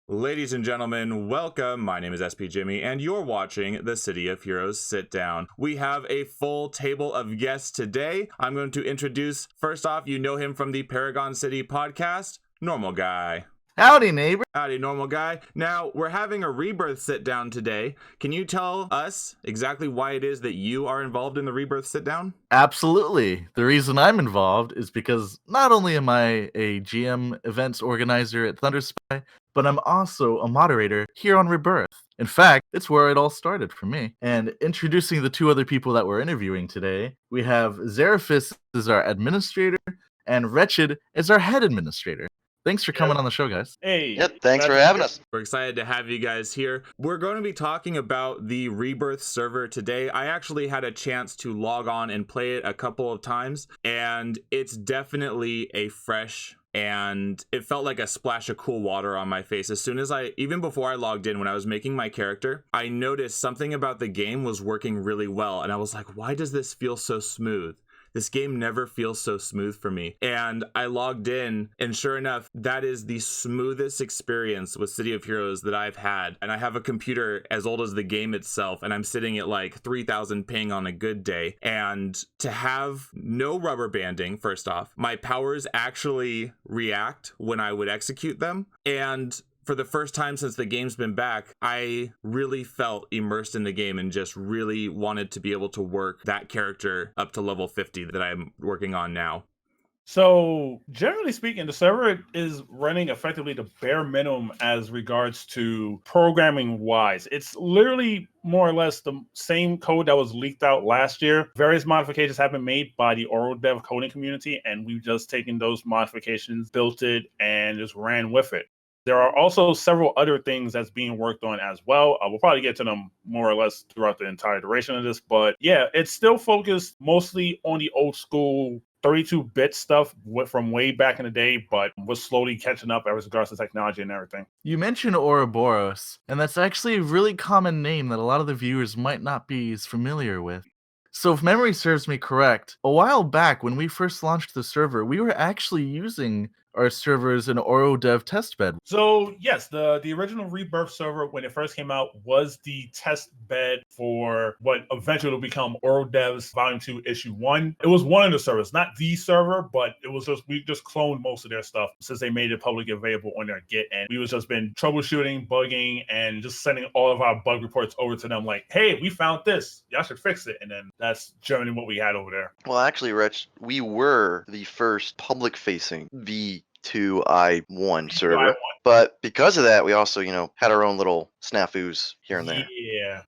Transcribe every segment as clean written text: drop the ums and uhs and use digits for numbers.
Ladies and gentlemen, welcome. My name is SP Jimmy, and you're watching the City of Heroes Sit Down. We have a full table of guests today. I'm going to introduce, first off, you know him from the Paragon City podcast, Normal Guy. Howdy, neighbor. Howdy, Normal Guy. Now, we're having a Rebirth sit down today. Can you tell us exactly why it is that you are involved in the Rebirth sit down? Absolutely. The reason I'm involved is because not only am I a GM events organizer at Thunderspy, but I'm also a moderator here on Rebirth. In fact, it's where it all started for me. And introducing the two other people that we're interviewing today, we have Xerephus as our administrator and Retched as our head administrator. Thanks for coming on the show, guys. Hey. Yep, thanks for having us. We're excited to have you guys here. We're going to be talking about the Rebirth server today. I actually had a chance to log on and play it a couple of times, and it's definitely a fresh, and it felt like a splash of cool water on my face. As soon as even before I logged in, when I was making my character, I noticed something about the game was working really well, and I was like, why does this feel so smooth? This game never feels so smooth for me. And I logged in, and sure enough, that is the smoothest experience with City of Heroes that I've had. And I have a computer as old as the game itself, and I'm sitting at like 3,000 ping on a good day. And to have no rubber banding, first off, my powers actually react when I would execute them. And for the first time since the game's been back, I really felt immersed in the game and just really wanted to be able to work that character up to level 50 that I'm working on now. So, generally speaking, the server is running effectively the bare minimum as regards to programming wise. It's literally more or less the same code that was leaked out last year. Various modifications have been made by the oral dev coding community, and we've just taken those modifications, built it, and just ran with it. There are also several other things that's being worked on as well. We'll probably get to them more or less throughout the entire duration of this. But yeah, it's still focused mostly on the old school 32-bit stuff from way back in the day, but we're slowly catching up as regards to technology and everything. You mentioned Ouroboros, and that's actually a really common name that a lot of the viewers might not be as familiar with. So if memory serves me correct, a while back when we first launched the server, we were actually using our servers in OroDev testbed. So yes, the original Rebirth server when it first came out was the test bed for what eventually will become OroDev's Volume 2 Issue 1. It was one of the servers, not the server, but it was we just cloned most of their stuff since they made it publicly available on their Git, and we was just been troubleshooting, bugging, and just sending all of our bug reports over to them like, hey, we found this, y'all should fix it. And then that's generally what we had over there. Well, actually, Rich, we were the first public-facing V2I1 server, but because of that, we also, had our own little snafus here and there.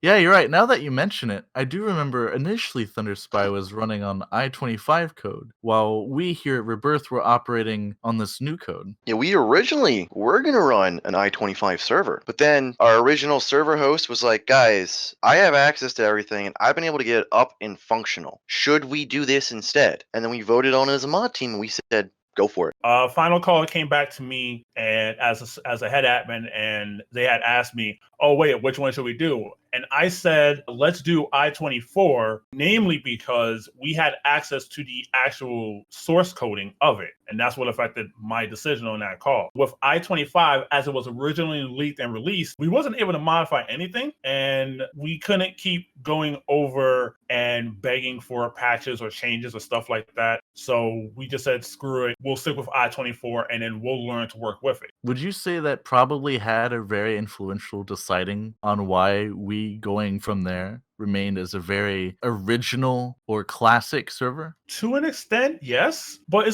Yeah, you're right. Now that you mention it, I do remember initially Thunderspy was running on I-25 code, while we here at Rebirth were operating on this new code. Yeah, we originally were going to run an I-25 server, but then our original server host was like, guys, I have access to everything, and I've been able to get it up and functional. Should we do this instead? And then we voted on it as a mod team, and we said, go for it. Final call came back to me and as a head admin, and they had asked me, oh, wait, which one should we do? And I said, let's do I-24, namely because we had access to the actual source coding of it. And that's what affected my decision on that call. With I-25, as it was originally leaked and released, we wasn't able to modify anything. And we couldn't keep going over and begging for patches or changes or stuff like that. So we just said, screw it. We'll stick with I-24 and then we'll learn to work with it. Would you say that probably had a very influential deciding on why we going from there remained as a very original or classic server? To an extent, yes, but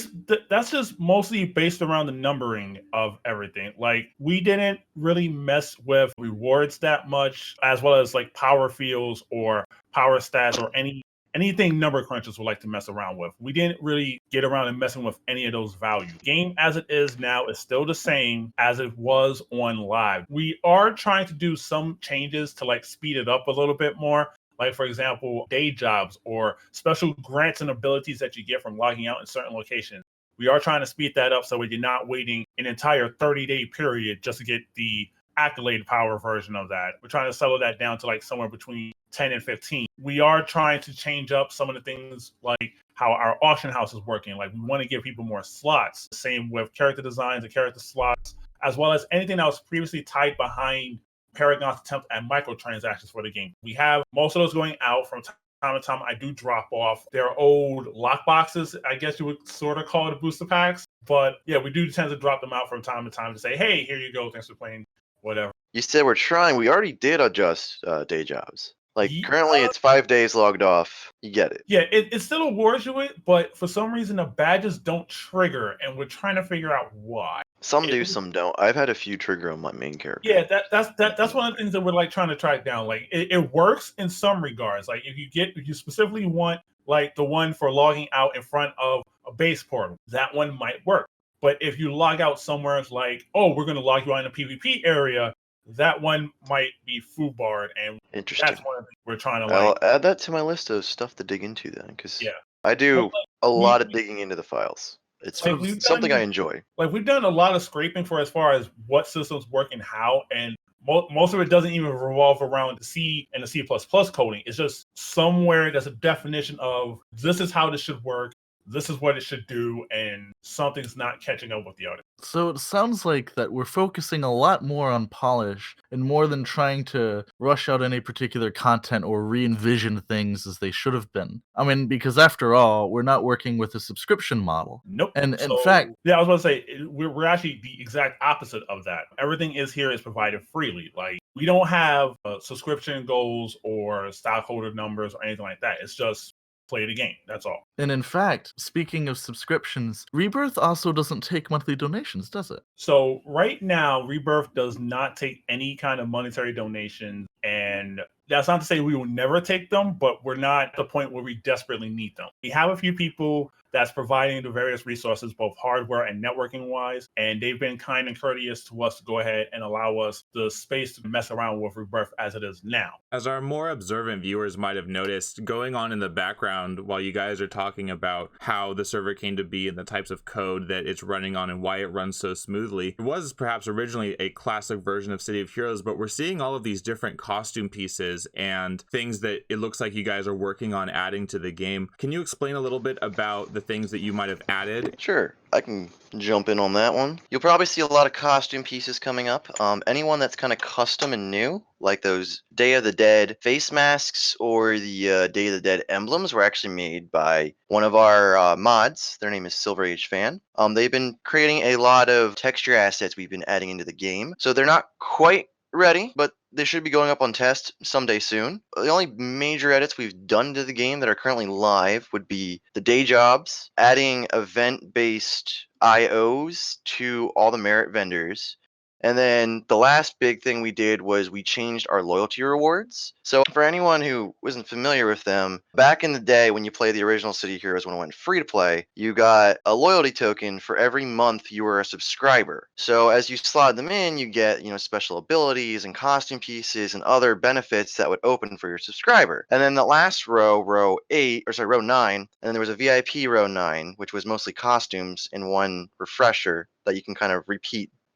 that's just mostly based around the numbering of everything. Like, we didn't really mess with rewards that much, as well as like power fields or power stats or anything number crunchers would like to mess around with. We didn't really get around and messing with any of those values. Game as it is now is still the same as it was on live. We are trying to do some changes to like speed it up a little bit more. Like, for example, day jobs or special grants and abilities that you get from logging out in certain locations. We are trying to speed that up so we're not waiting an entire 30-day period just to get the accolade power version of that. We're trying to settle that down to like somewhere between 10 and 15. We are trying to change up some of the things like how our auction house is working. Like, we want to give people more slots. Same with character designs and character slots, as well as anything that was previously tied behind Paragon's attempt at microtransactions for the game. We have most of those going out from time to time. I do drop off their old lock boxes, I guess you would sort of call it booster packs. But yeah, we do tend to drop them out from time to time to say, hey, here you go. Thanks for playing, whatever. You said we're trying. We already did adjust day jobs. Like Ye- currently, it's 5 days logged off. You get it. Yeah, it still awards you it, but for some reason the badges don't trigger, and we're trying to figure out why. Some do, some don't. I've had a few trigger on my main character. Yeah, that's one of the things that we're like trying to track down. Like it works in some regards. Like if you specifically want like the one for logging out in front of a base portal, that one might work. But if you log out somewhere, it's like, oh, we're going to log you out in a PvP area, that one might be foobarred, and Interesting. that's one of the things we're trying to I'll add that to my list of stuff to dig into then, because Yeah. I do Well, a lot of digging into the files. It's Like, we've something done- I enjoy. like we've done a lot of scraping for as far as what systems work and how, and most of it doesn't even revolve around the C and the C++ coding. It's just somewhere there's a definition of this is how this should work, this is what it should do, and something's not catching up with the other. So it sounds like that we're focusing a lot more on polish and more than trying to rush out any particular content or re-envision things as they should have been. I mean, because after all, we're not working with a subscription model. Nope. And in So, fact, yeah, I was going to say we're actually the exact opposite of that. Everything is provided freely. Like we don't have subscription goals or stockholder numbers or anything like that. It's just play the game. That's all. and in fact, speaking of subscriptions, Rebirth also doesn't take monthly donations, does it? So right now, Rebirth does not take any kind of monetary donations, and that's not to say we will never take them, but we're not at the point where we desperately need them. We have a few people that's providing the various resources, both hardware and networking wise, and they've been kind and courteous to us to go ahead and allow us the space to mess around with Rebirth as it is now. As our more observant viewers might have noticed, going on in the background while you guys are talking about how the server came to be and the types of code that it's running on and why it runs so smoothly, it was perhaps originally a classic version of City of Heroes, but we're seeing all of these different costume pieces and things that it looks like you guys are working on adding to the game. Can you explain a little bit about the things that you might have added? Sure, I can jump in on that one. You'll probably see a lot of costume pieces coming up. Anyone that's kind of custom and new, like those Day of the Dead face masks or the Day of the Dead emblems, were actually made by one of our mods. Their name is Silver Age Fan. They've been creating a lot of texture assets we've been adding into the game. So they're not quite ready, but they should be going up on test someday soon. The only major edits we've done to the game that are currently live would be the day jobs, adding event-based IOs to all the merit vendors. And then the last big thing we did was we changed our loyalty rewards. So for anyone who wasn't familiar with them, back in the day when you played the original City of Heroes when it went free to play, you got a loyalty token for every month you were a subscriber. So as you slot them in, you get, special abilities and costume pieces and other benefits that would open for your subscriber. And then the last row 9, and then there was a VIP row 9, which was mostly costumes and one refresher that you can kind of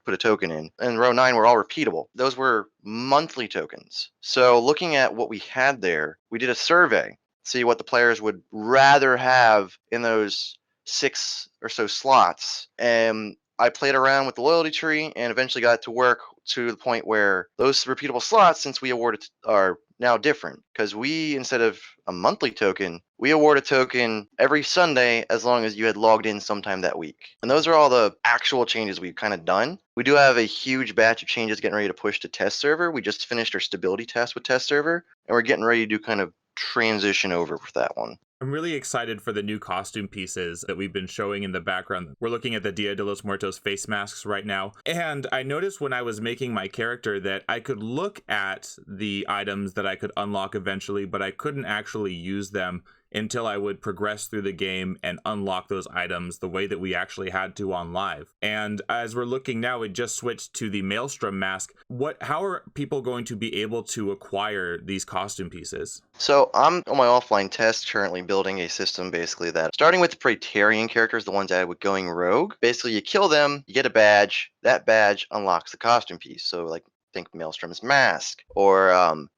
put a token in. And row 9 were all repeatable. Those were monthly tokens. So looking at what we had there, we did a survey, see what the players would rather have in those 6 or so slots. And I played around with the loyalty tree and eventually got to work to the point where those repeatable slots, since we awarded, are now different. Because we, instead of a monthly token, we award a token every Sunday as long as you had logged in sometime that week. And those are all the actual changes we've kind of done. We do have a huge batch of changes getting ready to push to test server. We just finished our stability test with test server, and we're getting ready to do kind of transition over with that one. I'm really excited for the new costume pieces that we've been showing in the background. We're looking at the Dia de los Muertos face masks right now. And I noticed when I was making my character that I could look at the items that I could unlock eventually, but I couldn't actually use them until I would progress through the game and unlock those items the way that we actually had to on live. And as we're looking now, it just switched to the Maelstrom mask. How are people going to be able to acquire these costume pieces? So I'm on my offline test currently building a system basically that, starting with the Praetorian characters, the ones added with going rogue, basically you kill them, you get a badge, that badge unlocks the costume piece. So like think Maelstrom's mask, or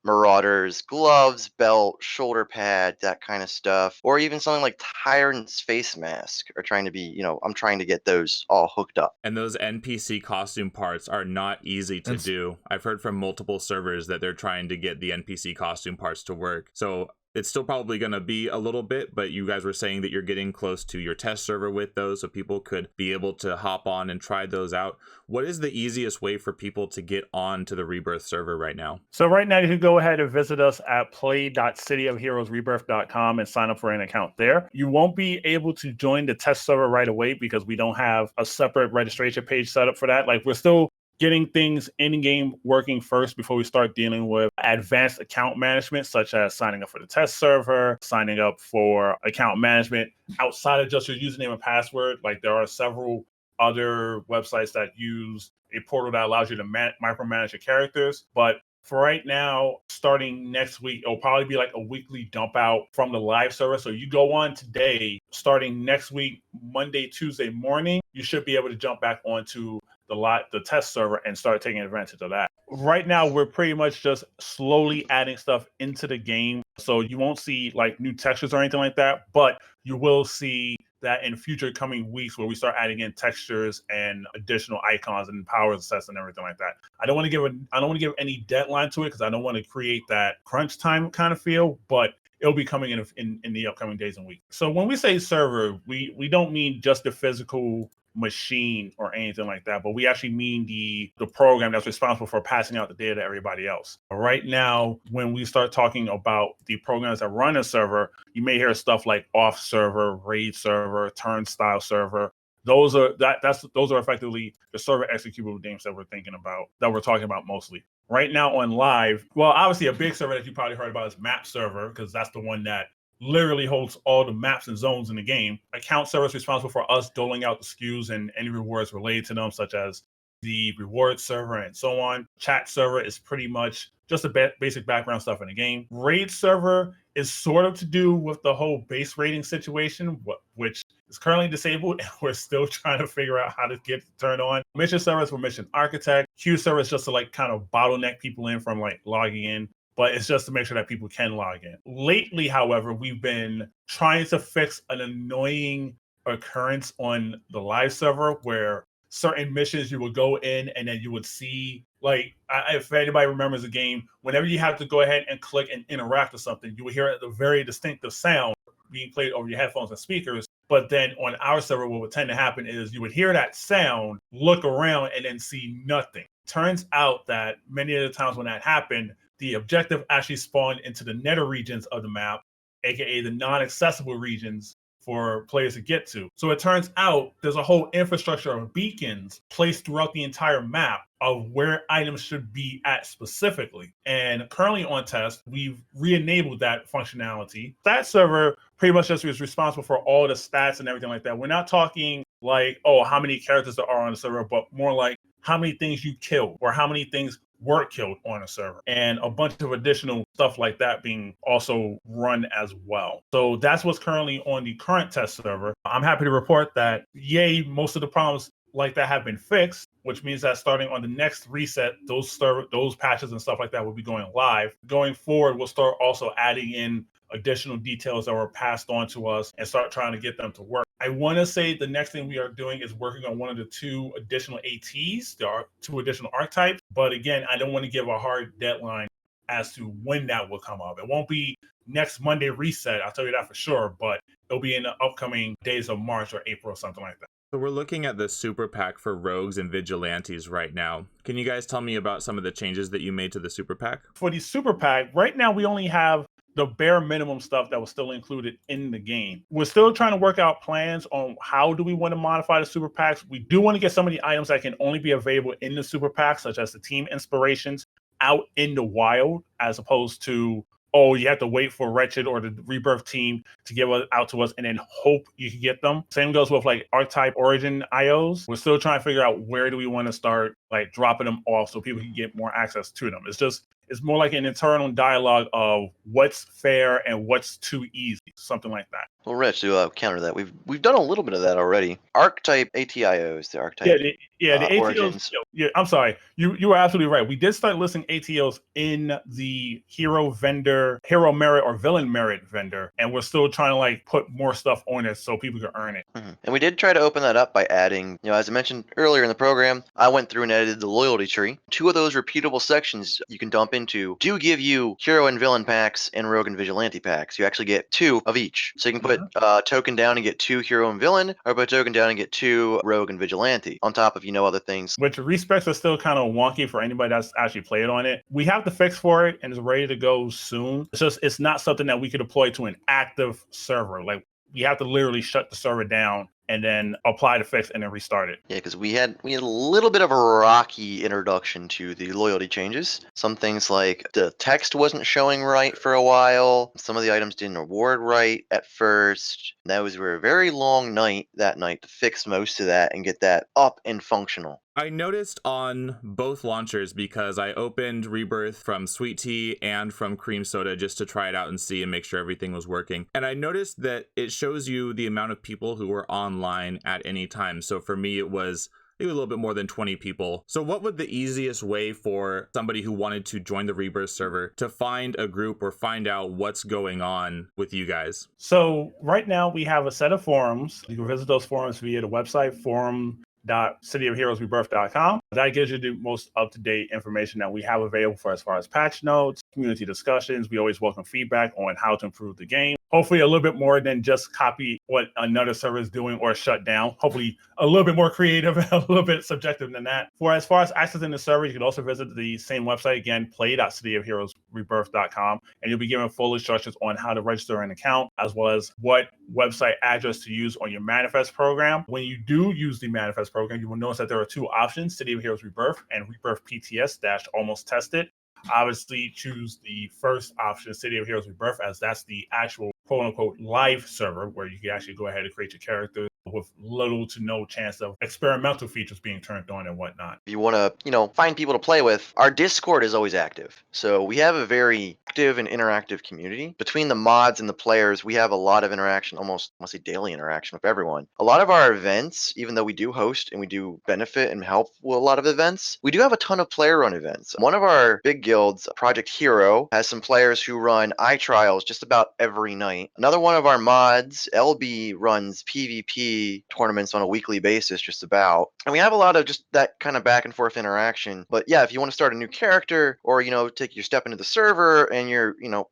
Marauder's gloves, belt, shoulder pad, that kind of stuff, or even something like Tyrant's face mask are trying to be, I'm trying to get those all hooked up. And those NPC costume parts are not easy to do. I've heard from multiple servers that they're trying to get the NPC costume parts to work. So it's still probably going to be a little bit, but you guys were saying that you're getting close to your test server with those, so people could be able to hop on and try those out. What is the easiest way for people to get on to the Rebirth server right now? So right now you can go ahead and visit us at play.cityofheroesrebirth.com and sign up for an account there. You won't be able to join the test server right away because we don't have a separate registration page set up for that. Like, we're still getting things in-game working first before we start dealing with advanced account management, such as signing up for the test server, signing up for account management outside of just your username and password. Like, there are several other websites that use a portal that allows you to micromanage your characters. But for right now, starting next week, it'll probably be like a weekly dump out from the live server. So you go on today, starting next week, Monday, Tuesday morning, you should be able to jump back onto the test server and start taking advantage of that. Right now, we're pretty much just slowly adding stuff into the game. So you won't see like new textures or anything like that, but you will see that in future coming weeks where we start adding in textures and additional icons and power sets and everything like that. I don't want to give any deadline to it because I don't want to create that crunch time kind of feel, but it'll be coming in the upcoming days and weeks. So when we say server, we don't mean just the physical machine or anything like that, but we actually mean the program that's responsible for passing out the data to everybody else. Right now, when we start talking about the programs that run a server, you may hear stuff like off server, raid server, turnstile server. Those are effectively the server executable names that we're talking about mostly. Right now on live, well, obviously a big server that you probably heard about is map server, because that's the one that literally holds all the maps and zones in the game. Account server is responsible for us doling out the SKUs and any rewards related to them, such as the reward server and so on. Chat server is pretty much just the basic background stuff in the game. Raid server is sort of to do with the whole base raiding situation, which is currently disabled, and we're still trying to figure out how to get it turned on. Mission server is for mission architect. Queue server is just to like kind of bottleneck people in from like logging in, but it's just to make sure that people can log in. Lately, however, we've been trying to fix an annoying occurrence on the live server where certain missions you would go in and then you would see, like, if anybody remembers the game, whenever you have to go ahead and click and interact with something, you would hear a very distinctive sound being played over your headphones and speakers. But then on our server, what would tend to happen is you would hear that sound, look around, and then see nothing. Turns out that many of the times when that happened, the objective actually spawned into the nether regions of the map, aka the non-accessible regions for players to get to. So it turns out there's a whole infrastructure of beacons placed throughout the entire map of where items should be at specifically. And currently on test, we've re-enabled that functionality. That server pretty much just is responsible for all the stats and everything like that. We're not talking like, oh, how many characters there are on the server, but more like how many things you killed or how many things were killed on a server, and a bunch of additional stuff like that being also run as well. So that's what's currently on the current test server. I'm happy to report that, yay, most of the problems like that have been fixed, which means that starting on the next reset, those patches and stuff like that will be going live. Going forward, we'll start also adding in additional details that were passed on to us and start trying to get them to work. I want to say the next thing we are doing is working on one of the 2 additional ATs. There are 2 additional archetypes, but again, I don't want to give a hard deadline as to when that will come up. It won't be next Monday reset, I'll tell you that for sure, but it'll be in the upcoming days of March or April or something like that. So we're looking at the super pack for rogues and vigilantes right now. Can you guys tell me about some of the changes that you made to the super pack? For the super pack, right now we only have the bare minimum stuff that was still included in the game. We're still trying to work out plans on how do we want to modify the super packs. We do want to get some of the items that can only be available in the super pack, such as the team inspirations, out in the wild, as opposed to, oh, you have to wait for Retched or the Rebirth team to give it out to us and then hope you can get them. Same goes with like archetype origin IOs. We're still trying to figure out where do we want to start like dropping them off so people can get more access to them. It's more like an internal dialogue of what's fair and what's too easy. something like that. Well, Rich, to counter that, we've done a little bit of that already. Archetype ATIOs, the archetype The ATOs. origins. Yeah, I'm sorry. You were absolutely right. We did start listing ATOs in the hero merit or villain merit vendor, and we're still trying to like put more stuff on it so people can earn it. Mm-hmm. And we did try to open that up by adding, as I mentioned earlier in the program, I went through and edited the loyalty tree. 2 of those repeatable sections you can dump into do give you hero and villain packs and rogue and vigilante packs. You actually get 2 of each. So you can put token down and get 2 hero and villain, or put token down and get 2 rogue and vigilante, on top of, other things. Which respecs are still kind of wonky for anybody that's actually played on it. We have the fix for it and it's ready to go soon. It's not something that we could deploy to an active server. Like, we have to literally shut the server down and then apply the fix and then restart it. Yeah, because we had a little bit of a rocky introduction to the loyalty changes. Some things like the text wasn't showing right for a while. Some of the items didn't award right at first. Those were a very long night that night to fix most of that and get that up and functional. I noticed on both launchers, because I opened Rebirth from Sweet Tea and from Cream Soda just to try it out and see and make sure everything was working. And I noticed that it shows you the amount of people who were online at any time. So for me, it was maybe a little bit more than 20 people. So what would the easiest way for somebody who wanted to join the Rebirth server to find a group or find out what's going on with you guys? So right now we have a set of forums. You can visit those forums via the website, forum.cityofheroesrebirth.com. That gives you the most up-to-date information that we have available for as far as patch notes, community discussions. We always welcome feedback on how to improve the game. Hopefully a little bit more than just copy what another server is doing or shut down. Hopefully a little bit more creative, a little bit subjective than that. For as far as accessing the server, you can also visit the same website again, play.cityofheroesrebirth.com, and you'll be given full instructions on how to register an account, as well as what website address to use on your manifest program. When you do use the manifest program, you will notice that there are 2 options, City of Heroes Rebirth and Rebirth PTS-almost tested. Obviously choose the first option, City of Heroes Rebirth, as that's the actual quote-unquote live server where you can actually go ahead and create your character with little to no chance of experimental features being turned on and whatnot. If you want to, find people to play with, our Discord is always active. So we have a very active and interactive community. Between the mods and the players, we have a lot of interaction, almost, I want to say daily interaction with everyone. A lot of our events, even though we do host and we do benefit and help with a lot of events, we do have a ton of player-run events. One of our big guilds, Project Hero, has some players who run iTrials just about every night. Another one of our mods, LB, runs PvP tournaments on a weekly basis, just about. And we have a lot of just that kind of back and forth interaction. But yeah, if you want to start a new character or, take your step into the server and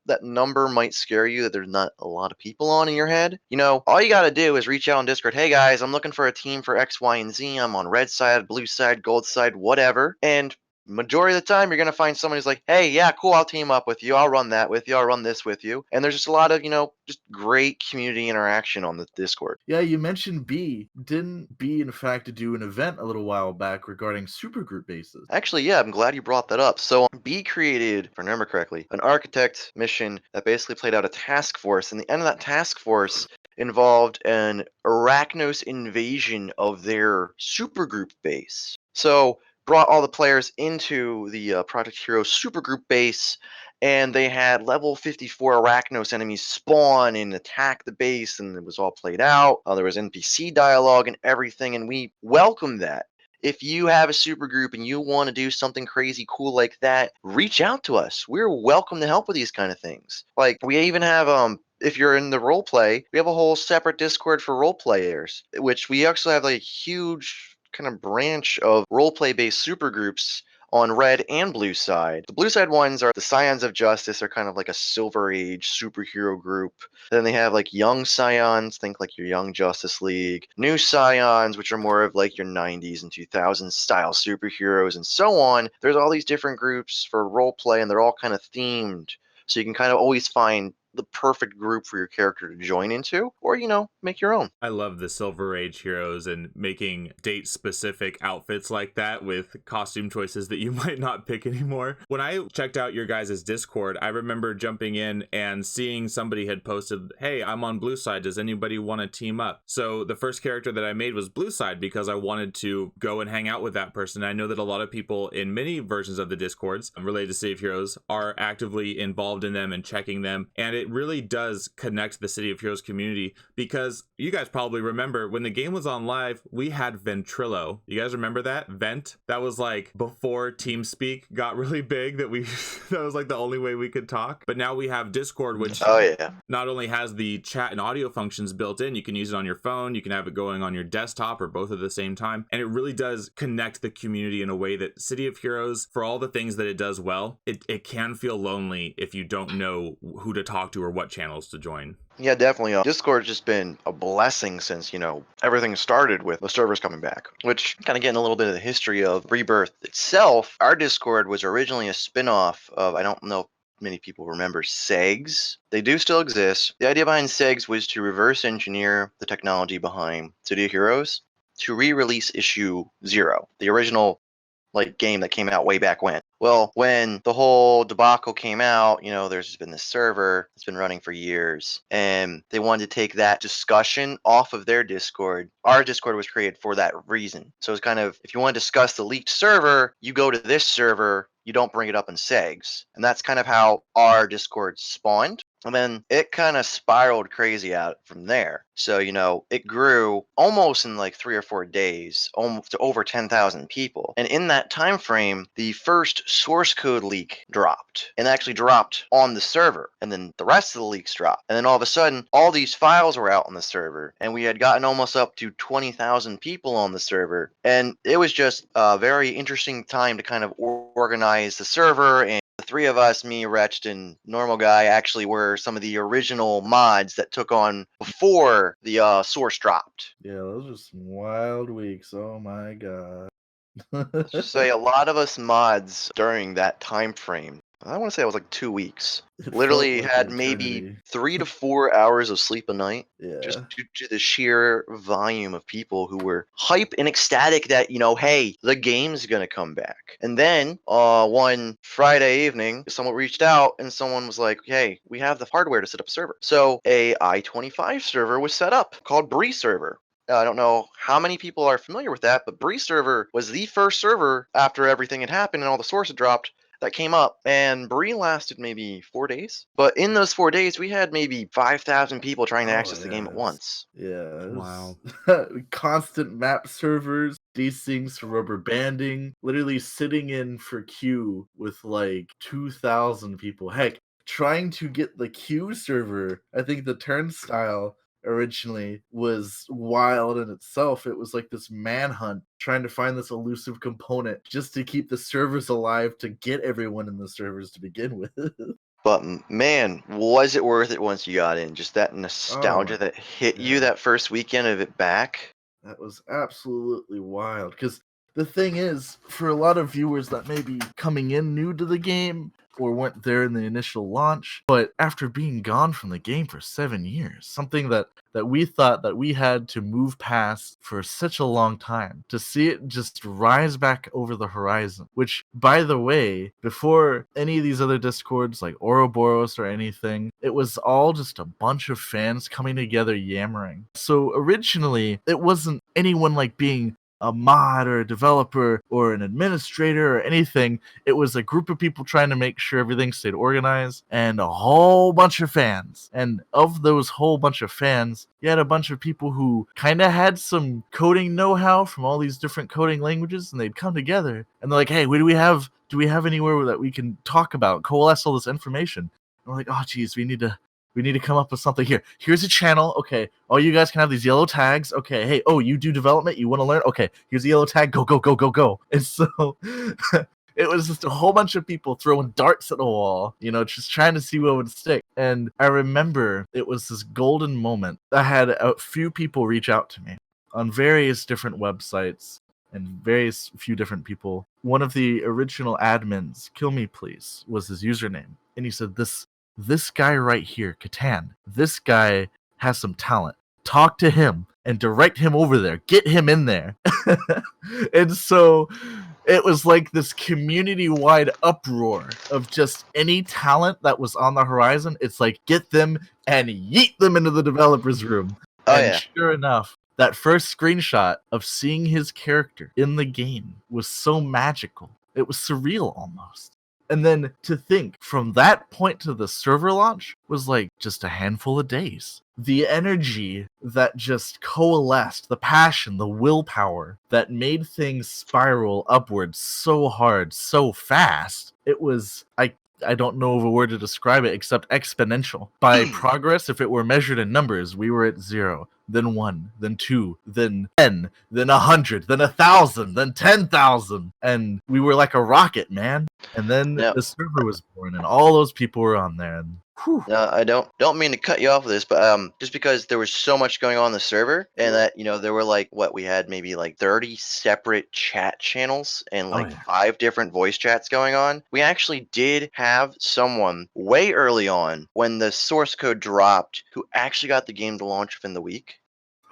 that number might scare you that there's not a lot of people on in your head, all you got to do is reach out on Discord. Hey guys, I'm looking for a team for X, Y, and Z. I'm on red side, blue side, gold side, whatever. And majority of the time, you're going to find someone who's like, hey, yeah, cool, I'll team up with you. I'll run that with you. I'll run this with you. And there's just a lot of, just great community interaction on the Discord. Yeah, you mentioned B. Didn't B, in fact, do an event a little while back regarding supergroup bases? Actually, yeah, I'm glad you brought that up. So B created, if I remember correctly, an architect mission that basically played out a task force. And the end of that task force involved an Arachnos invasion of their supergroup base. So brought all the players into the Project Hero supergroup base, and they had level 54 Arachnos enemies spawn and attack the base, and it was all played out. There was NPC dialogue and everything, and we welcome that. If you have a supergroup and you want to do something crazy cool like that, reach out to us. We're welcome to help with these kind of things. Like, we even have if you're in the roleplay, we have a whole separate Discord for roleplayers, which we actually have a huge kind of branch of roleplay based supergroups on red and blue side. The blue side ones are the Scions of Justice, are kind of like a Silver Age superhero group. Then they have Young Scions, think like your Young Justice League. New Scions, which are more of your 90s and 2000s style superheroes, and so on. There's all these different groups for roleplay, and they're all kind of themed. So you can kind of always find the perfect group for your character to join into, or make your own. I love the Silver Age heroes and making date specific outfits like that with costume choices that you might not pick anymore. When I checked out your guys' Discord, I remember jumping in and seeing somebody had posted, hey, I'm on blue side, does anybody want to team up? So the first character that I made was blue side because I wanted to go and hang out with that person. I know that a lot of people in many versions of the Discords related to City of Heroes are actively involved in them and checking them, and it it really does connect the City of Heroes community, because you guys probably remember when the game was on live, we had Ventrilo. You guys remember that? Vent? That was like before TeamSpeak got really big, that we that was like the only way we could talk. But now we have Discord, which not only has the chat and audio functions built in, you can use it on your phone, you can have it going on your desktop or both at the same time. And it really does connect the community in a way that City of Heroes, for all the things that it does well, it can feel lonely if you don't know who to talk to or what channels to join. Yeah, definitely. Discord's just been a blessing since, everything started with the servers coming back. Which, kind of getting a little bit of the history of Rebirth itself, our Discord was originally a spin-off of, I don't know if many people remember, SEGs. They do still exist. The idea behind SEGs was to reverse engineer the technology behind City of Heroes to re-release issue 0, the original game that came out way back when. Well, when the whole debacle came out, there's been this server that's been running for years, and they wanted to take that discussion off of their Discord. Our Discord was created for that reason. So it's kind of, if you want to discuss the leaked server, you go to this server, you don't bring it up in SEGs. And that's kind of how our Discord spawned. And then it kind of spiraled crazy out from there. So, it grew almost in like 3 or 4 days, almost to over 10,000 people. And in that time frame, the first source code leak dropped, and actually dropped on the server. And then the rest of the leaks dropped. And then all of a sudden, all these files were out on the server. And we had gotten almost up to 20,000 people on the server. And it was just a very interesting time to kind of organize the server. And the 3 of us, me, Retched, and Normal Guy, actually were some of the original mods that took on before the source dropped. Yeah, those are some wild weeks. Oh my god. Let's just say a lot of us mods during that time frame. I want to say it was like 2 weeks. Literally had maybe 3 to 4 hours of sleep a night. Yeah. Just due to the sheer volume of people who were hype and ecstatic that, hey, the game's going to come back. And then one Friday evening, someone reached out and someone was like, hey, we have the hardware to set up a server. So a I-25 server was set up called Bree server. I don't know how many people are familiar with that, but Bree server was the first server after everything had happened and all the source had dropped that came up, and Bree lasted maybe 4 days. But in those 4 days, we had maybe 5,000 people trying to access the game at once. Yeah. Wow. Constant map servers, desyncs, rubber banding, literally sitting in for queue with like 2,000 people. Heck, trying to get the queue server, I think the turnstile originally was wild in itself. It was like this manhunt trying to find this elusive component just to keep the servers alive, to get everyone in the servers to begin with. But man, was it worth it once you got in? Just that nostalgia that hit you that first weekend of it back. That was absolutely wild. Because the thing is, for a lot of viewers that may be coming in new to the game or weren't there in the initial launch, but after being gone from the game for 7 years, something that we thought that we had to move past for such a long time, to see it just rise back over the horizon, which, by the way, before any of these other Discords like Ouroboros or anything, it was all just a bunch of fans coming together yammering. So originally, it wasn't anyone like being a mod or a developer or an administrator or anything. It was a group of people trying to make sure everything stayed organized, and a whole bunch of fans. And of those whole bunch of fans, you had a bunch of people who kind of had some coding know-how from all these different coding languages, and they'd come together and they're like, hey, what do we have anywhere that we can talk about, coalesce all this information? And we're like, oh geez, we need to come up with something here. Here's a channel. Okay. Oh, you guys can have these yellow tags. Okay. Hey, you do development? You want to learn? Okay. Here's the yellow tag. Go, go, go, go, go. And so it was just a whole bunch of people throwing darts at the wall, just trying to see what would stick. And I remember it was this golden moment. I had a few people reach out to me on various different websites and various few different people. One of the original admins, Kill Me Please, was his username. And he said, this guy right here, Catan, this guy has some talent. Talk to him and direct him over there. Get him in there. And so it was like this community-wide uproar of just any talent that was on the horizon. It's like, get them and yeet them into the developer's room. Sure enough, that first screenshot of seeing his character in the game was so magical. It was surreal almost. And then to think from that point to the server launch was like just a handful of days. The energy that just coalesced, the passion, the willpower that made things spiral upwards so hard, so fast. It was, I don't know of a word to describe it except exponential. By progress, if it were measured in numbers, we were at 0, then 1, then 2, then 10, then 100, then 1,000, then 10,000. And we were like a rocket, man. And then Now, the server was born, and all those people were on there. And I don't mean to cut you off with this, but just because there was so much going on the server, and that there were like we had maybe like 30 separate chat channels and like 5 different voice chats going on. We actually did have someone way early on when the source code dropped who actually got the game to launch within the week.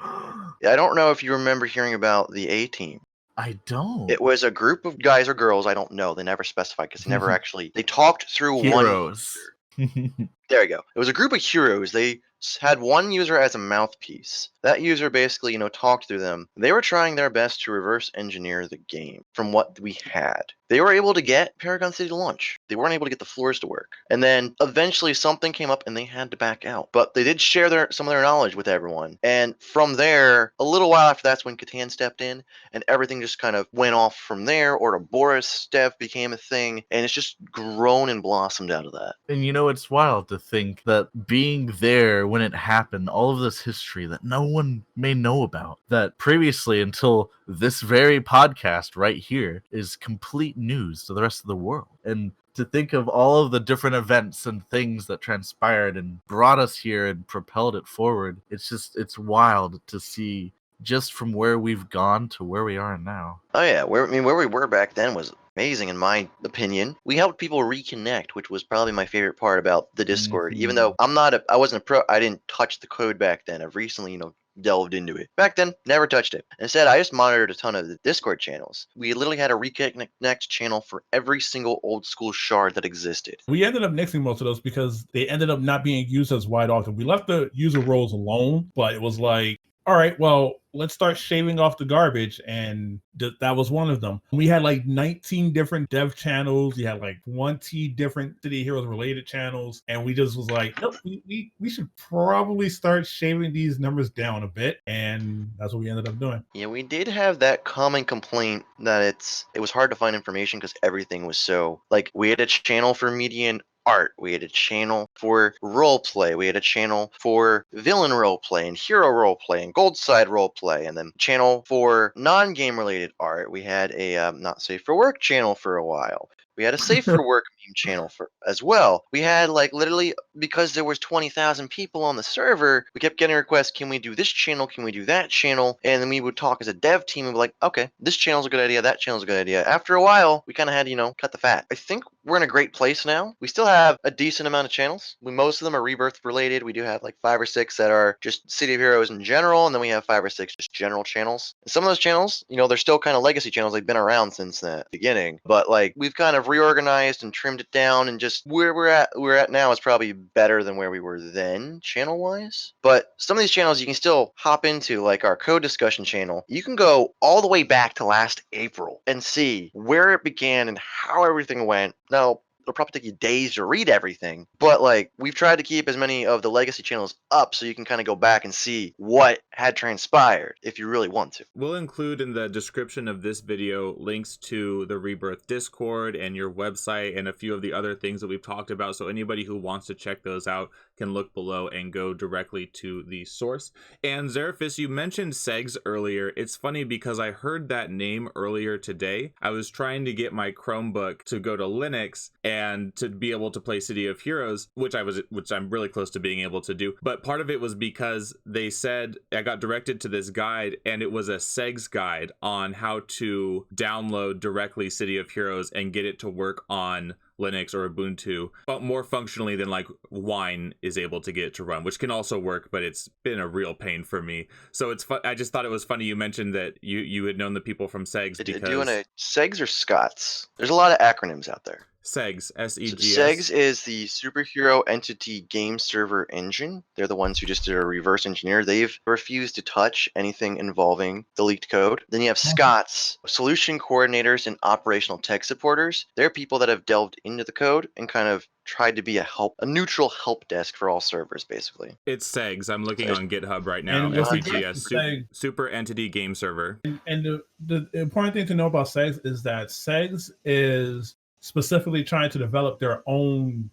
I don't know if you remember hearing about the A team. I don't. It was a group of guys or girls. I don't know. They never specified because they never actually. They talked through Heroes. There you go. It was a group of heroes. They had one user as a mouthpiece. That user basically, talked through them. They were trying their best to reverse engineer the game from what we had. They were able to get Paragon City to launch. They weren't able to get the floors to work. And then eventually something came up and they had to back out. But they did share some of their knowledge with everyone. And from there, a little while after that's when Catan stepped in and everything just kind of went off from there. Ouroboros stuff became a thing. And it's just grown and blossomed out of that. And it's wild to think that being there when it happened, all of this history that no one may know about, that previously until this very podcast right here is complete news to the rest of the world. And to think of all of the different events and things that transpired and brought us here and propelled it forward, it's wild to see just from where we've gone to where we are now. Oh yeah, where we were back then was amazing in my opinion. We helped people reconnect, which was probably my favorite part about the Discord. Even though I wasn't a pro, I didn't touch the code back then. I've recently, delved into it. Back then, never touched it. Instead, I just monitored a ton of the Discord channels. We literally had a reconnect channel for every single old school shard that existed. We ended up nixing most of those because they ended up not being used as wide often. We left the user roles alone, but it was like, all right, well, let's start shaving off the garbage. And that was one of them. We had like 19 different dev channels. We had like 20 different City of Heroes related channels. And we just was like, nope, we should probably start shaving these numbers down a bit. And that's what we ended up doing. Yeah, we did have that common complaint that it was hard to find information because everything was so, like, we had a channel for media and art, we had a channel for roleplay, we had a channel for villain roleplay and hero roleplay and gold side roleplay, and then channel for non-game related art. We had a not safe for work channel for a while. We had a safe for work meme channel as well. We had literally, because there was 20,000 people on the server, we kept getting requests, can we do this channel, can we do that channel? And then we would talk as a dev team and be like, okay, this channel's a good idea, that channel's a good idea. After a while, we kind of had to, cut the fat. I think we're in a great place now. We still have a decent amount of channels. Most of them are Rebirth related. We do have 5 or 6 that are just City of Heroes in general, and then we have 5 or 6 just general channels. And some of those channels, they're still kind of legacy channels. They've been around since the beginning, but we've kind of reorganized and trimmed it down, and just where we're at now is probably better than where we were then channel wise. But some of these channels you can still hop into, like our code discussion channel. You can go all the way back to last April and see where it began and how everything went. Now, it'll probably take you days to read everything, but we've tried to keep as many of the legacy channels up so you can kind of go back and see what had transpired if you really want to. We'll include in the description of this video links to the Rebirth Discord and your website and a few of the other things that we've talked about, so anybody who wants to check those out can look below and go directly to the source. And Xerephus, you mentioned Segs earlier. It's funny because I heard that name earlier today. I was trying to get my Chromebook to go to Linux and to be able to play City of Heroes, which I'm really close to being able to do. But part of it was because they said, I got directed to this guide, and it was a Segs guide on how to download directly City of Heroes and get it to work on Linux or Ubuntu, but more functionally than Wine is able to get it to run, which can also work, but it's been a real pain for me. So it's fun. I just thought it was funny you mentioned that you had known the people from Segs. Doing a Segs or Scots? There's a lot of acronyms out there. SEGS, SEGS. SEGS is the Superhero Entity Game Server Engine. They're the ones who just did a reverse engineer. They've refused to touch anything involving the leaked code. Then you have SCOTS, Solution Coordinators and Operational Tech Supporters. They're people that have delved into the code and kind of tried to be a neutral help desk for all servers, basically. It's SEGS. I'm looking on GitHub right now. And with SEGS, regards to SEGS, Super Entity Game Server. and the important thing to know about SEGS is that SEGS is specifically trying to develop their own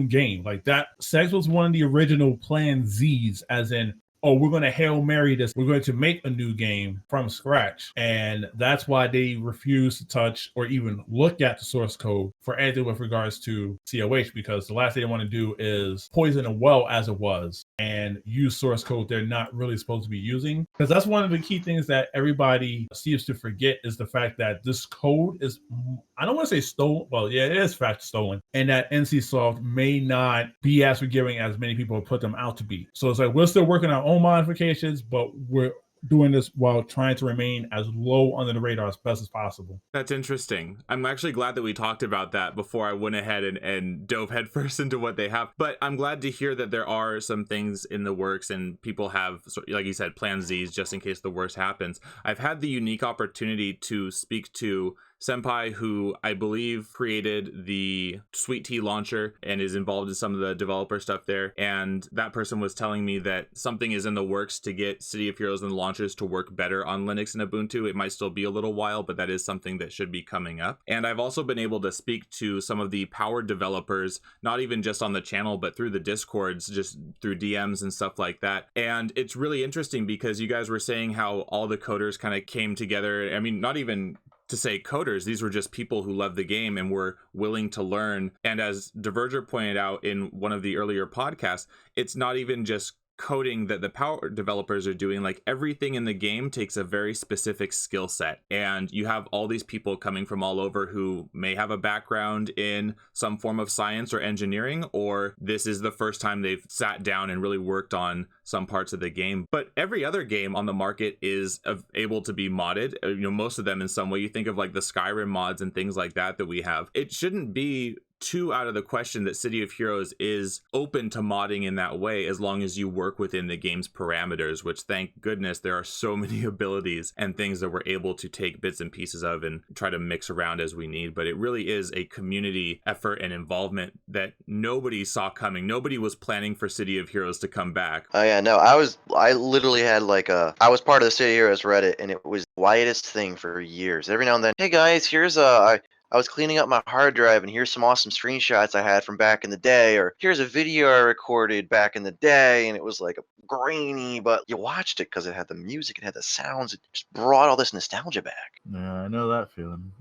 game. Like that, SEGS was one of the original Plan Zs, as in, oh, we're going to Hail Mary this. We're going to make a new game from scratch. And that's why they refuse to touch or even look at the source code for anything with regards to COH, because the last thing they want to do is poison a well as it was and use source code they're not really supposed to be using. Because that's one of the key things that everybody seems to forget, is the fact that this code is, I don't want to say stolen. Well, yeah, it is fact stolen. And that NCSoft may not be as forgiving as many people put them out to be. So it's like, we're still working on own modifications, but we're doing this while trying to remain as low under the radar as best as possible. That's interesting. I'm actually glad that we talked about that before I went ahead and dove headfirst into what they have. But I'm glad to hear that there are some things in the works and people have, like you said, Plan Zs just in case the worst happens. I've had the unique opportunity to speak to Senpai, who I believe created the Sweet Tea launcher and is involved in some of the developer stuff there. And that person was telling me that something is in the works to get City of Heroes and the launchers to work better on Linux and Ubuntu. It might still be a little while, but that is something that should be coming up. And I've also been able to speak to some of the powered developers, not even just on the channel, but through the Discords, just through DMs and stuff like that. And it's really interesting because you guys were saying how all the coders kind of came together. I mean, not even to say coders, these were just people who love the game and were willing to learn. And as Diverger pointed out in one of the earlier podcasts, it's not even just coding that the power developers are doing. Like, everything in the game takes a very specific skill set, and you have all these people coming from all over who may have a background in some form of science or engineering, or this is the first time they've sat down and really worked on some parts of the game. But every other game on the market is able to be modded, most of them in some way. You think of like the Skyrim mods and things like that we have. It shouldn't be too out of the question that City of Heroes is open to modding in that way, as long as you work within the game's parameters, which, thank goodness, there are so many abilities and things that we're able to take bits and pieces of and try to mix around as we need. But it really is a community effort and involvement that nobody saw coming. Nobody was planning for City of Heroes to come back. Oh yeah, no, I literally had I was part of the City of Heroes Reddit, and it was the widest thing for years. Every now and then, hey guys, here's I was cleaning up my hard drive, and here's some awesome screenshots I had from back in the day, or here's a video I recorded back in the day, and it was like grainy, but you watched it because it had the music, it had the sounds, it just brought all this nostalgia back. Yeah, I know that feeling.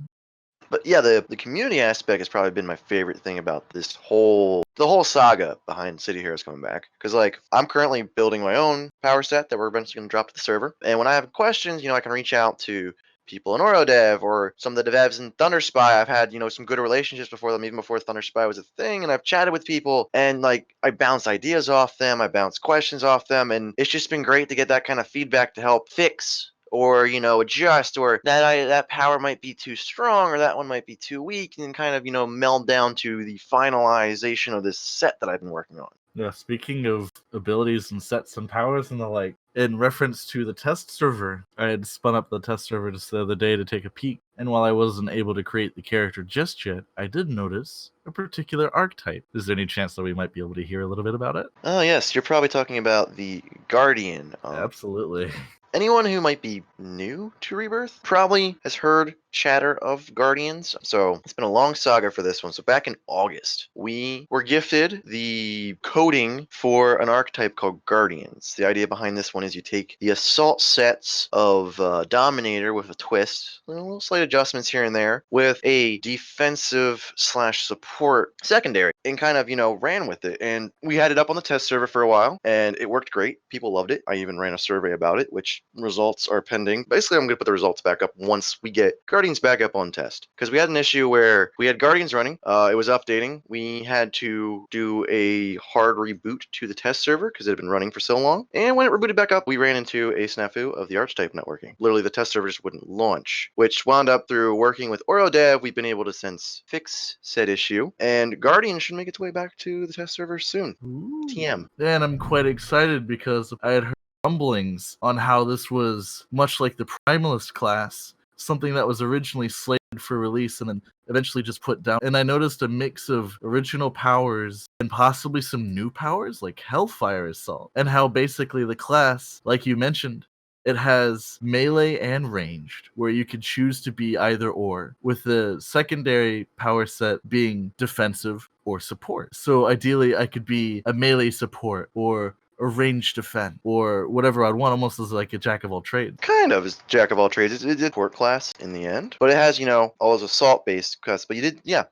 But yeah, the community aspect has probably been my favorite thing about the whole saga behind City Heroes coming back. Because I'm currently building my own power set that we're eventually going to drop to the server, and when I have questions, I can reach out to people in Orodev or some of the devs in ThunderSpy. I've had, some good relationships before them, even before ThunderSpy was a thing, and I've chatted with people, and I bounce ideas off them, I bounce questions off them, and it's just been great to get that kind of feedback to help fix or adjust, or that power might be too strong, or that one might be too weak, and kind of meld down to the finalization of this set that I've been working on. Yeah, speaking of abilities and sets and powers and the like, in reference to the test server, I had spun up the test server just the other day to take a peek, and while I wasn't able to create the character just yet, I did notice a particular archetype. Is there any chance that we might be able to hear a little bit about it? Oh yes, you're probably talking about the Guardian. Absolutely. Anyone who might be new to Rebirth probably has heard chatter of Guardians. So it's been a long saga for this one. So back in August, we were gifted the coding for an archetype called Guardians. The idea behind this one is you take the assault sets of Dominator with a twist, a little slight adjustments here and there, with a defensive / support secondary, and kind of, ran with it. And we had it up on the test server for a while, and it worked great. People loved it. I even ran a survey about it, which which results are pending. Basically, I'm going to put the results back up once we get Guardians back up on test. Because we had an issue where we had Guardians running. It was updating. We had to do a hard reboot to the test server because it had been running for so long. And when it rebooted back up, we ran into a snafu of the archetype networking. Literally, the test server just wouldn't launch, which wound up through working with OroDev. We've been able to since fix said issue, and Guardian should make its way back to the test server soon. Ooh. TM. And I'm quite excited because I had heard rumblings on how this was much like the Primalist class, something that was originally slated for release and then eventually just put down. And I noticed a mix of original powers and possibly some new powers like Hellfire Assault, and how basically the class, like you mentioned, it has melee and ranged, where you could choose to be either or, with the secondary power set being defensive or support. So ideally, I could be a melee support or a ranged defense or whatever I'd want, almost as like a jack of all trades. Kind of is jack of all trades. It did port class in the end, but it has, all those assault-based class. But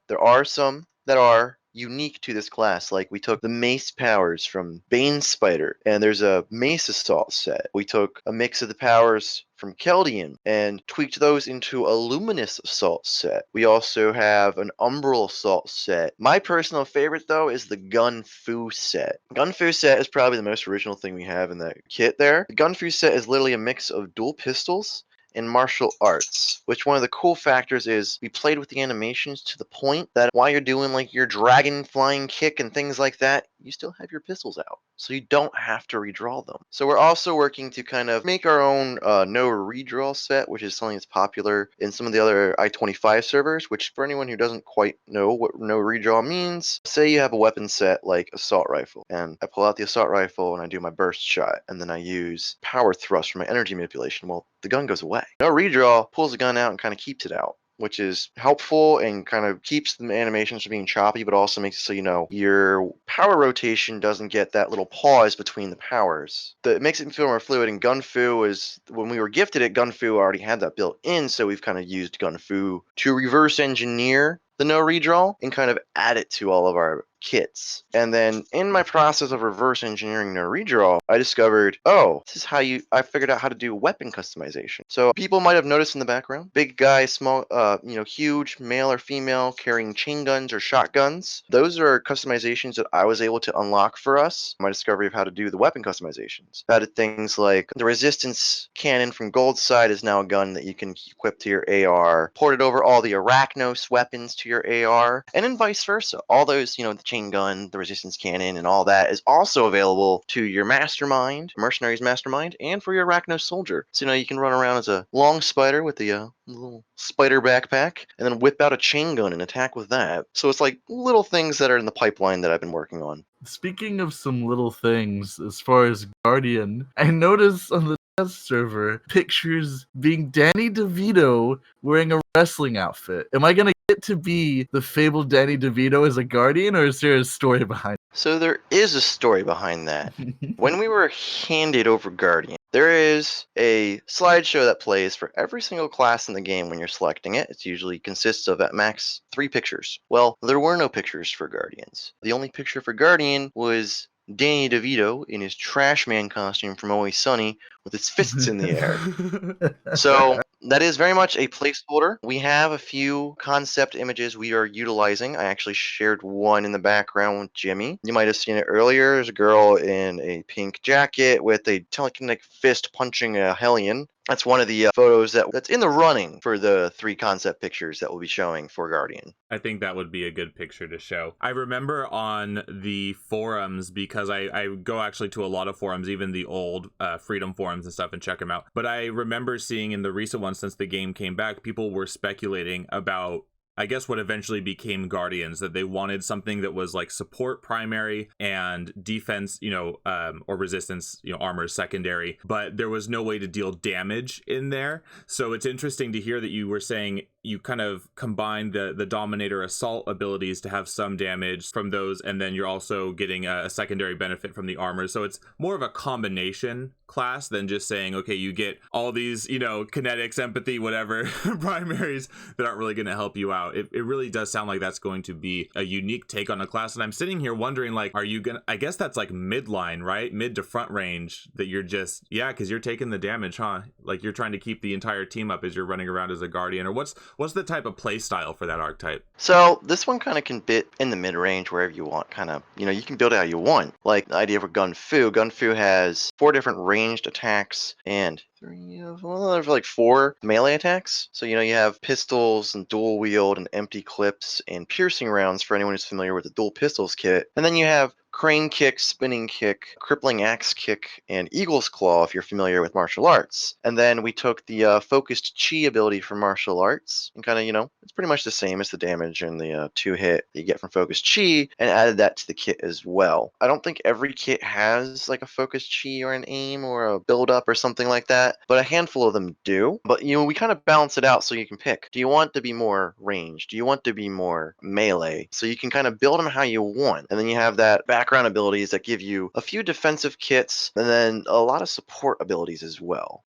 there are some that are unique to this class. Like we took the mace powers from Bane Spider, and there's a mace assault set. We took a mix of the powers from Keldian and tweaked those into a luminous assault set. We also have an umbral assault set. My personal favorite though is the Gun Fu set. Gun Fu set is probably the most original thing we have in that kit there. The Gun Fu set is literally a mix of dual pistols and martial arts, which one of the cool factors is we played with the animations to the point that while you're doing like your dragon flying kick and things like that, you still have your pistols out, so you don't have to redraw them. So we're also working to kind of make our own no redraw set, which is something that's popular in some of the other I-25 servers, which for anyone who doesn't quite know what no redraw means, say you have a weapon set like assault rifle, and I pull out the assault rifle and I do my burst shot, and then I use power thrust for my energy manipulation. Well, the gun goes away. No redraw pulls the gun out and kind of keeps it out, which is helpful and kind of keeps the animations from being choppy, but also makes it so your power rotation doesn't get that little pause between the powers. It makes it feel more fluid, and Gun Fu is, when we were gifted it, Gun Fu already had that built in, so we've kind of used Gun Fu to reverse engineer the no redraw and kind of add it to all of our kits. And then in my process of reverse engineering no redraw, I discovered, this is how I figured out how to do weapon customization. So people might have noticed in the background, big guy, small, huge, male or female, carrying chain guns or shotguns. Those are customizations that I was able to unlock for us. My discovery of how to do the weapon customizations. Added things like the resistance cannon from Gold Side is now a gun that you can equip to your AR. Ported over all the Arachnos weapons to your AR, and then vice versa. All those, the chain gun, the resistance cannon, and all that is also available to your mastermind, mercenaries mastermind, and for your Arachnos soldier. So you can run around as a long spider with the little spider backpack, and then whip out a chain gun and attack with that. So it's like little things that are in the pipeline that I've been working on. Speaking of some little things, as far as Guardian, I noticed on the test server pictures being Danny DeVito wearing a wrestling outfit. Am I gonna get to be the fabled Danny DeVito as a Guardian, or is there a story behind it? So there is a story behind that. When we were handed over Guardian, there is a slideshow that plays for every single class in the game when you're selecting it. It usually consists of at max 3 pictures. Well, there were no pictures for Guardians. The only picture for Guardian was Danny DeVito in his Trash Man costume from Always Sunny with his fists in the air. So that is very much a placeholder. We have a few concept images we are utilizing. I actually shared one in the background with Jimmy. You might have seen it earlier. There's a girl in a pink jacket with a telekinetic fist punching a Hellion. That's one of the photos that's in the running for the 3 concept pictures that we'll be showing for Guardian. I think that would be a good picture to show. I remember on the forums, because I go actually to a lot of forums, even the old Freedom forums and stuff, and check them out. But I remember seeing in the recent ones, since the game came back, people were speculating about, I guess, what eventually became Guardians, that they wanted something that was like support primary and defense, or resistance, armor secondary, but there was no way to deal damage in there. So it's interesting to hear that you were saying you kind of combine the Dominator assault abilities to have some damage from those, and then you're also getting a secondary benefit from the armor. So it's more of a combination class than just saying, okay, you get all these, kinetics, empathy, whatever primaries that aren't really going to help you out. about, it really does sound like that's going to be a unique take on a class. And I'm sitting here wondering, like, are you gonna, I guess that's like midline, right? Mid to front range, that you're just, yeah, because you're taking the damage, huh? Like you're trying to keep the entire team up as you're running around as a guardian. Or what's the type of play style for that archetype? So this one kind of can fit in the mid-range wherever you want, kind of, you can build it how you want. Like the idea of a Gunfu. Gunfu has 4 different ranged attacks and there's like 4 melee attacks. So, you have pistols and dual wield and empty clips and piercing rounds for anyone who's familiar with the dual pistols kit. And then you have crane kick, spinning kick, crippling axe kick, and eagle's claw if you're familiar with martial arts. And then we took the focused chi ability from martial arts and kind of, it's pretty much the same as the damage and the 2-hit that you get from focused chi, and added that to the kit as well. I don't think every kit has like a focused chi or an aim or a build up or something like that, but a handful of them do. But we kind of balance it out so you can pick. Do you want to be more ranged? Do you want to be more melee? So you can kind of build them how you want. And then you have that background abilities that give you a few defensive kits and then a lot of support abilities as well.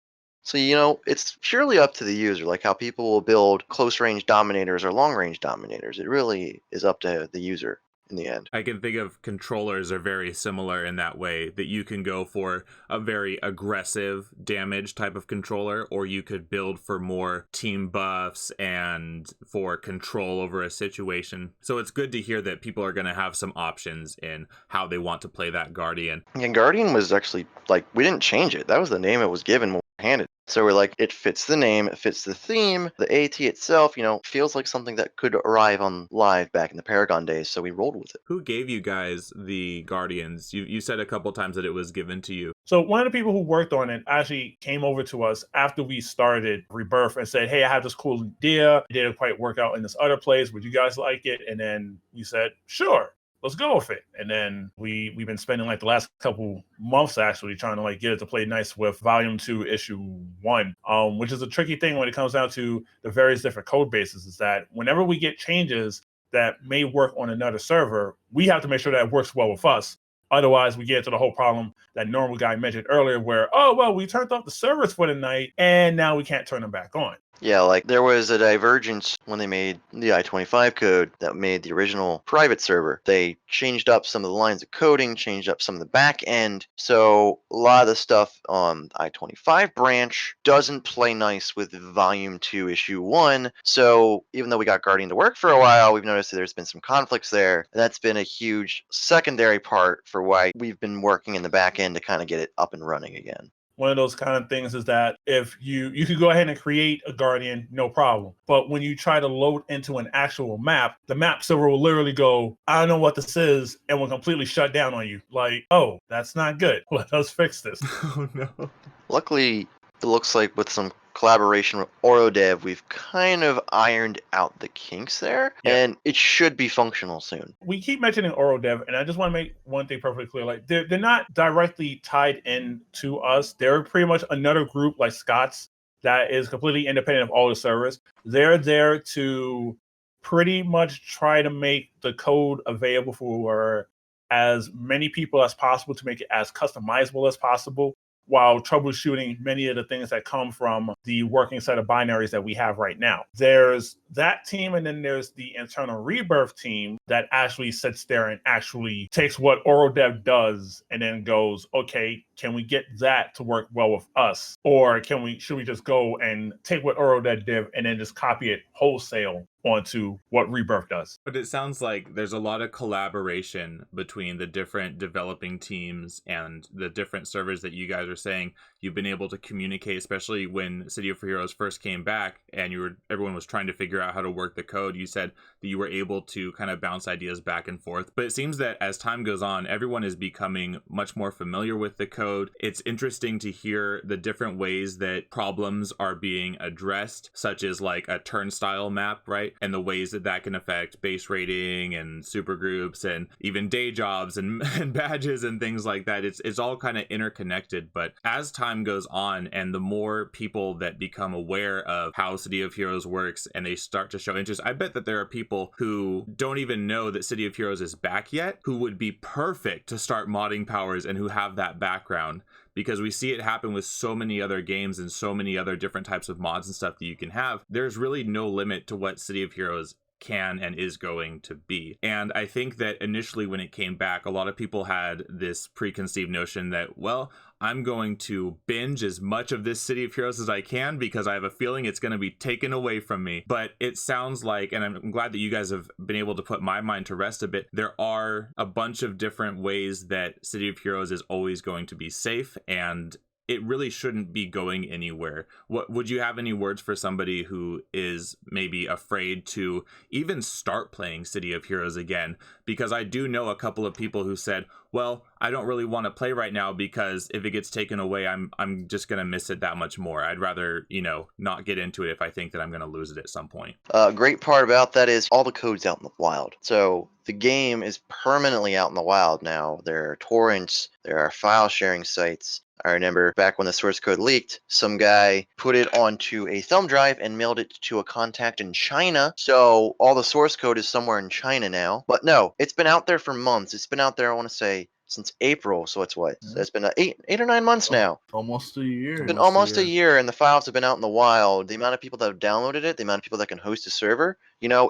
So, it's purely up to the user, like how people will build close range dominators or long range dominators. It really is up to the user in the end. I can think of controllers are very similar in that way, that you can go for a very aggressive damage type of controller, or you could build for more team buffs and for control over a situation. So it's good to hear that people are going to have some options in how they want to play that Guardian. And Guardian was actually, we didn't change it. That was the name it was given when we handed. So we're like, it fits the name, it fits the theme. The AT itself, feels like something that could arrive on live back in the Paragon days, so we rolled with it. Who gave you guys the Guardians? You said a couple times that it was given to you. So one of the people who worked on it actually came over to us after we started Rebirth and said, hey, I have this cool idea. It didn't quite work out in this other place. Would you guys like it? And then we said, sure. Let's go with it. And then we've been spending the last couple months actually trying to get it to play nice with Volume 2, Issue 1, which is a tricky thing when it comes down to the various different code bases, is that whenever we get changes that may work on another server, we have to make sure that it works well with us. Otherwise, we get into the whole problem that Normal Guy mentioned earlier where, we turned off the servers for the night and now we can't turn them back on. Yeah, there was a divergence when they made the I-25 code that made the original private server. They changed up some of the lines of coding, changed up some of the back end. So a lot of the stuff on the I-25 branch doesn't play nice with Volume 2, Issue 1. So even though we got Guardian to work for a while, we've noticed that there's been some conflicts there. And that's been a huge secondary part for why we've been working in the back end to kind of get it up and running again. One of those kind of things is that if you could go ahead and create a Guardian, no problem. But when you try to load into an actual map, the map server will literally go, I don't know what this is, and will completely shut down on you. Oh, that's not good. Let us fix this. Oh, no. Luckily, it looks like with some collaboration with OroDev, we've kind of ironed out the kinks there, and it should be functional soon. We keep mentioning OroDev, and I just want to make one thing perfectly clear. They're not directly tied in to us. They're pretty much another group like Scott's that is completely independent of all the servers. They're there to pretty much try to make the code available for as many people as possible, to make it as customizable as possible, while troubleshooting many of the things that come from the working set of binaries that we have right now. There's that team, and then there's the internal Rebirth team that actually sits there and actually takes what OroDev does and then goes, okay, can we get that to work well with us? Or should we just go and take what OroDev did and then just copy it wholesale onto what Rebirth does? But it sounds like there's a lot of collaboration between the different developing teams and the different servers that you guys are saying you've been able to communicate, especially when City of Heroes first came back and everyone was trying to figure out how to work the code. You said that you were able to kind of bounce ideas back and forth. But it seems that as time goes on, everyone is becoming much more familiar with the code. It's interesting to hear the different ways that problems are being addressed, such as a turnstile map, right? And the ways that can affect base rating and supergroups and even day jobs and badges and things like that. It's all kind of interconnected. But as time goes on and the more people that become aware of how City of Heroes works and they start to show interest, I bet that there are people who don't even know that City of Heroes is back yet, who would be perfect to start modding powers and who have that background. Because we see it happen with so many other games and so many other different types of mods and stuff that you can have. There's really no limit to what City of Heroes can and is going to be. And I think that initially when it came back, a lot of people had this preconceived notion that, well, I'm going to binge as much of this City of Heroes as I can because I have a feeling it's going to be taken away from me. But it sounds like, and I'm glad that you guys have been able to put my mind to rest a bit, there are a bunch of different ways that City of Heroes is always going to be safe, and it really shouldn't be going anywhere. What would you have any words for somebody who is maybe afraid to even start playing City of Heroes again? Because I do know a couple of people who said, well, I don't really want to play right now because if it gets taken away, I'm just going to miss it that much more. I'd rather, not get into it if I think that I'm going to lose it at some point. Great part about that is all the code's out in the wild. So the game is permanently out in the wild now. There are torrents, there are file sharing sites. I remember back when the source code leaked, some guy put it onto a thumb drive and mailed it to a contact in China. So all the source code is somewhere in China now. But no, it's been out there for months. It's been out there, I want to say, since April. So it's what? So it's been 8 or 9 months now. Almost a year. It's been almost a year, and the files have been out in the wild. The amount of people that have downloaded it, the amount of people that can host a server,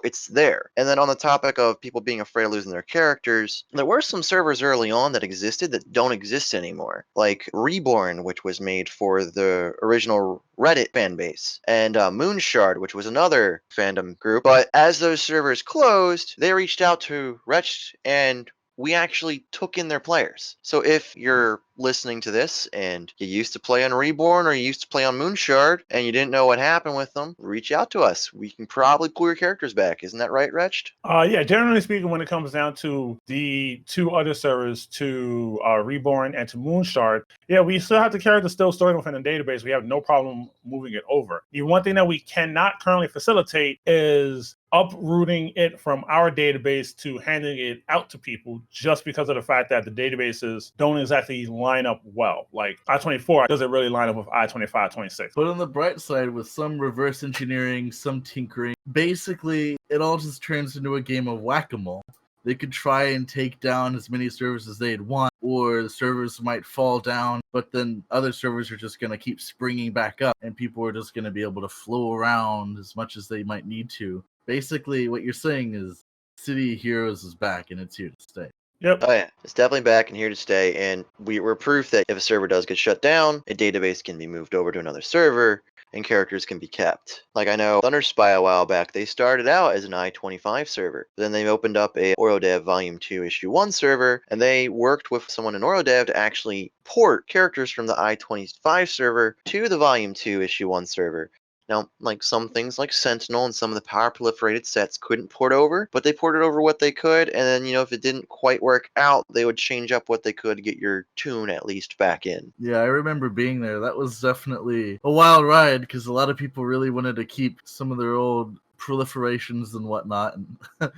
it's there. And then on the topic of people being afraid of losing their characters, there were some servers early on that existed that don't exist anymore. Like Reborn, which was made for the original Reddit fan base, and Moonshard, which was another fandom group. But as those servers closed, they reached out to Retched, and we actually took in their players. So if you're listening to this and you used to play on Reborn or you used to play on Moonshard and you didn't know what happened with them, reach out to us. We can probably pull your characters back. Isn't that right, Retched? Yeah, generally speaking, when it comes down to the two other servers, to Reborn and to Moonshard, yeah, we still have the characters still stored within the database. We have no problem moving it over. The one thing that we cannot currently facilitate is uprooting it from our database to handing it out to people, just because of the fact that the databases don't exactly line up well. Like I-24 doesn't really line up with I-25, 26. But on the bright side, with some reverse engineering, some tinkering, basically it all just turns into a game of whack-a-mole. They could try and take down as many servers as they'd want, or the servers might fall down, but then other servers are just going to keep springing back up, and people are just going to be able to flow around as much as they might need to. Basically, what you're saying is City of Heroes is back, and it's here to stay. Yep. Oh yeah, it's definitely back and here to stay, and we're proof that if a server does get shut down, a database can be moved over to another server, and characters can be kept. Like I know Thunder Spy a while back, they started out as an I-25 server. Then they opened up a Orodev Volume 2 Issue 1 server, and they worked with someone in Orodev to actually port characters from the I-25 server to the Volume 2 Issue 1 server. Now, like some things like Sentinel and some of the power proliferated sets couldn't port over, but they ported over what they could, and then, if it didn't quite work out, they would change up what they could to get your tune at least back in. Yeah, I remember being there. That was definitely a wild ride, because a lot of people really wanted to keep some of their old proliferations and whatnot, and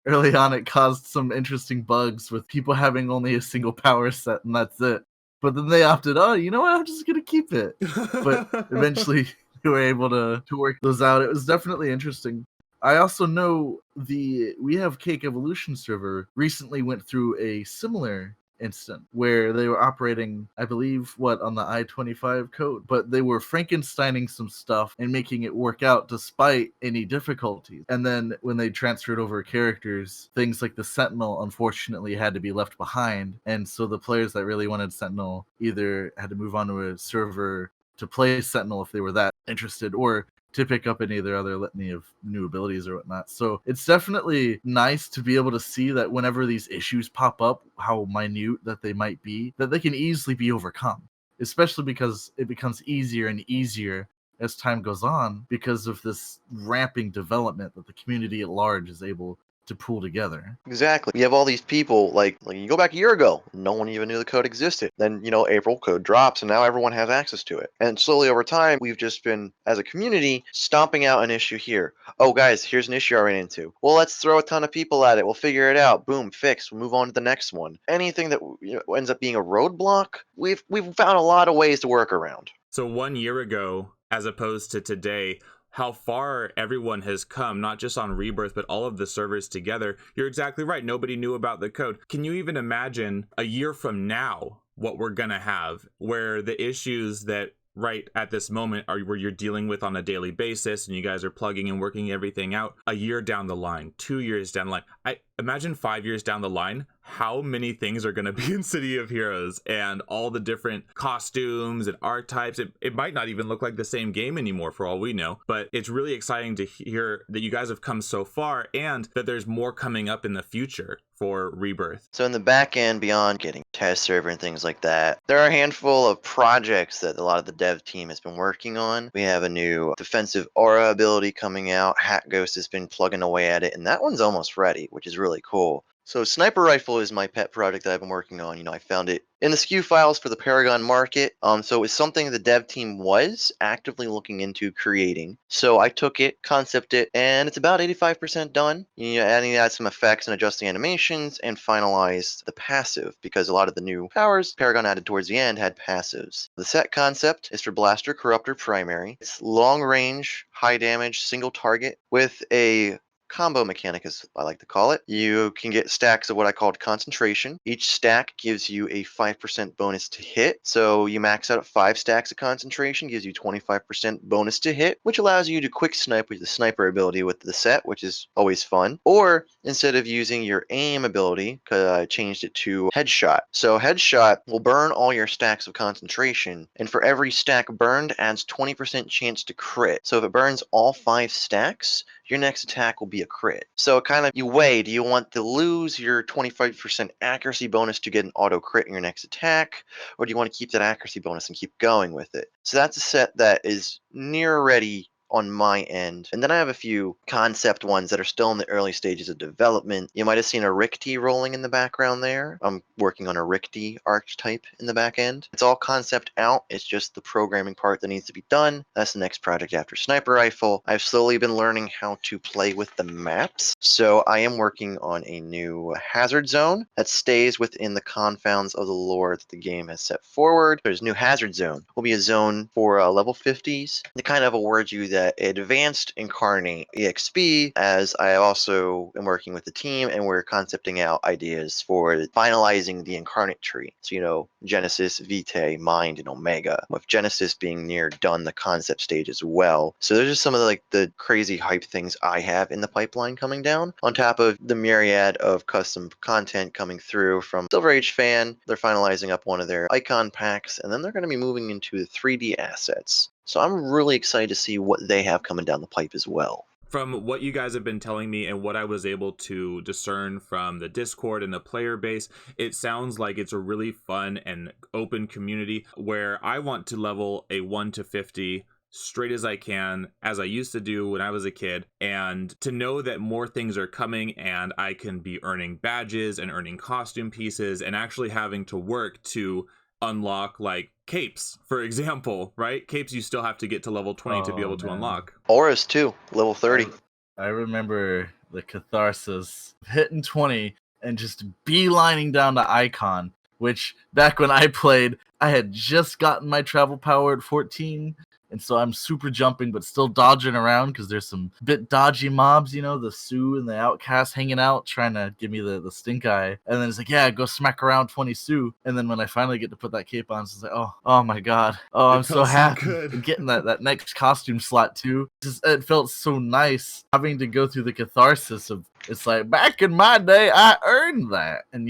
early on it caused some interesting bugs with people having only a single power set, and that's it. But then they opted, you know what, I'm just going to keep it. But eventually we were able to work those out. It was definitely interesting. I also know We Have Cake Evolution server recently went through a similar incident where they were operating, I believe, on the I-25 code, but they were Frankensteining some stuff and making it work out despite any difficulties. And then when they transferred over characters, things like the Sentinel unfortunately had to be left behind, and so the players that really wanted Sentinel either had to move on to a server to play Sentinel if they were that interested, or to pick up any of their other litany of new abilities or whatnot. So it's definitely nice to be able to see that whenever these issues pop up, how minute that they might be, that they can easily be overcome, especially because it becomes easier and easier as time goes on because of this ramping development that the community at large is able to pull together. Exactly. You have all these people, like you go back a year ago, no one even knew the code existed. Then, April code drops, and now everyone has access to it. And slowly over time, we've just been, as a community, stomping out an issue here. Oh, guys, here's an issue I ran into. Well, let's throw a ton of people at it. We'll figure it out. Boom, fix. We'll move on to the next one. Anything that ends up being a roadblock, we've found a lot of ways to work around. So 1 year ago, as opposed to today, how far everyone has come, not just on Rebirth, but all of the servers together. You're exactly right. Nobody knew about the code. Can you even imagine a year from now what we're going to have, where the issues that right at this moment are where you're dealing with on a daily basis, and you guys are plugging and working everything out a year down the line, 2 years down the line. I imagine 5 years down the line, how many things are going to be in City of Heroes, and all the different costumes and archetypes. It might not even look like the same game anymore for all we know, but it's really exciting to hear that you guys have come so far and that there's more coming up in the future for Rebirth. So in the back end, beyond getting test server and things like that, there are a handful of projects that a lot of the dev team has been working on. We have a new defensive aura ability coming out. Hat Ghost has been plugging away at it, and that one's almost ready, which is really cool. So sniper rifle is my pet project that I've been working on. I found it in the SKU files for the Paragon market. So it's something the dev team was actively looking into creating. So I took it, concepted it, and it's about 85% done. Add some effects and adjusting animations and finalized the passive, because a lot of the new powers Paragon added towards the end had passives. The set concept is for Blaster Corruptor primary. It's long range, high damage, single target with a combo mechanic, as I like to call it. You can get stacks of what I called concentration. Each stack gives you a 5% bonus to hit. So you max out at 5 stacks of concentration, gives you 25% bonus to hit, which allows you to quick snipe with the sniper ability with the set, which is always fun. Or instead of using your aim ability, because I changed it to headshot. So headshot will burn all your stacks of concentration, and for every stack burned adds 20% chance to crit. So if it burns all 5 stacks, your next attack will be a crit. So kind of you weigh, do you want to lose your 25% accuracy bonus to get an auto crit in your next attack, or do you want to keep that accuracy bonus and keep going with it? So that's a set that is near ready on my end. And then I have a few concept ones that are still in the early stages of development. You might have seen a retched rolling in the background there. I'm working on a retched archetype in the back end. It's all concept out. It's just the programming part that needs to be done. That's the next project after Sniper Rifle. I've slowly been learning how to play with the maps. So I am working on a new hazard zone that stays within the confounds of the lore that the game has set forward. There's a new hazard zone. Will be a zone for level 50s to kind of award you that advanced incarnate EXP, as I also am working with the team and we're concepting out ideas for finalizing the incarnate tree. So, Genesis, Vitae, Mind, and Omega, with Genesis being near done the concept stage as well. So there's just some of the crazy hype things I have in the pipeline coming down, on top of the myriad of custom content coming through from Silver Age Fan. They're finalizing up one of their icon packs, and then they're going to be moving into the 3D assets. So I'm really excited to see what they have coming down the pipe as well. From what you guys have been telling me and what I was able to discern from the Discord and the player base, it sounds like it's a really fun and open community where I want to level a 1 to 50 straight as I can, as I used to do when I was a kid, and to know that more things are coming and I can be earning badges and earning costume pieces and actually having to work to unlock like capes, for example, right? Capes you still have to get to level 20 to be able to unlock. Auras too, level 30. I remember the catharsis of hitting 20 and just beelining down to Icon, which back when I played, I had just gotten my travel power at 14. And so I'm super jumping, but still dodging around because there's some bit dodgy mobs, the Sioux and the Outcast hanging out, trying to give me the stink eye. And then it's like, yeah, go smack around 20 Sioux. And then when I finally get to put that cape on, it's like, oh my God. Oh, I'm so happy. And getting that next costume slot too. It felt so nice having to go through the catharsis of, it's like, back in my day, I earned that. And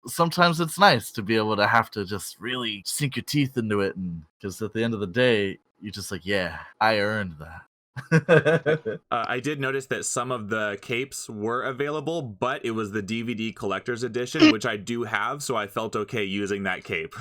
sometimes it's nice to be able to have to just really sink your teeth into it. And because at the end of the day, you're just like, yeah, I earned that. I did notice that some of the capes were available, but it was the DVD collector's edition, which I do have, so I felt okay using that cape.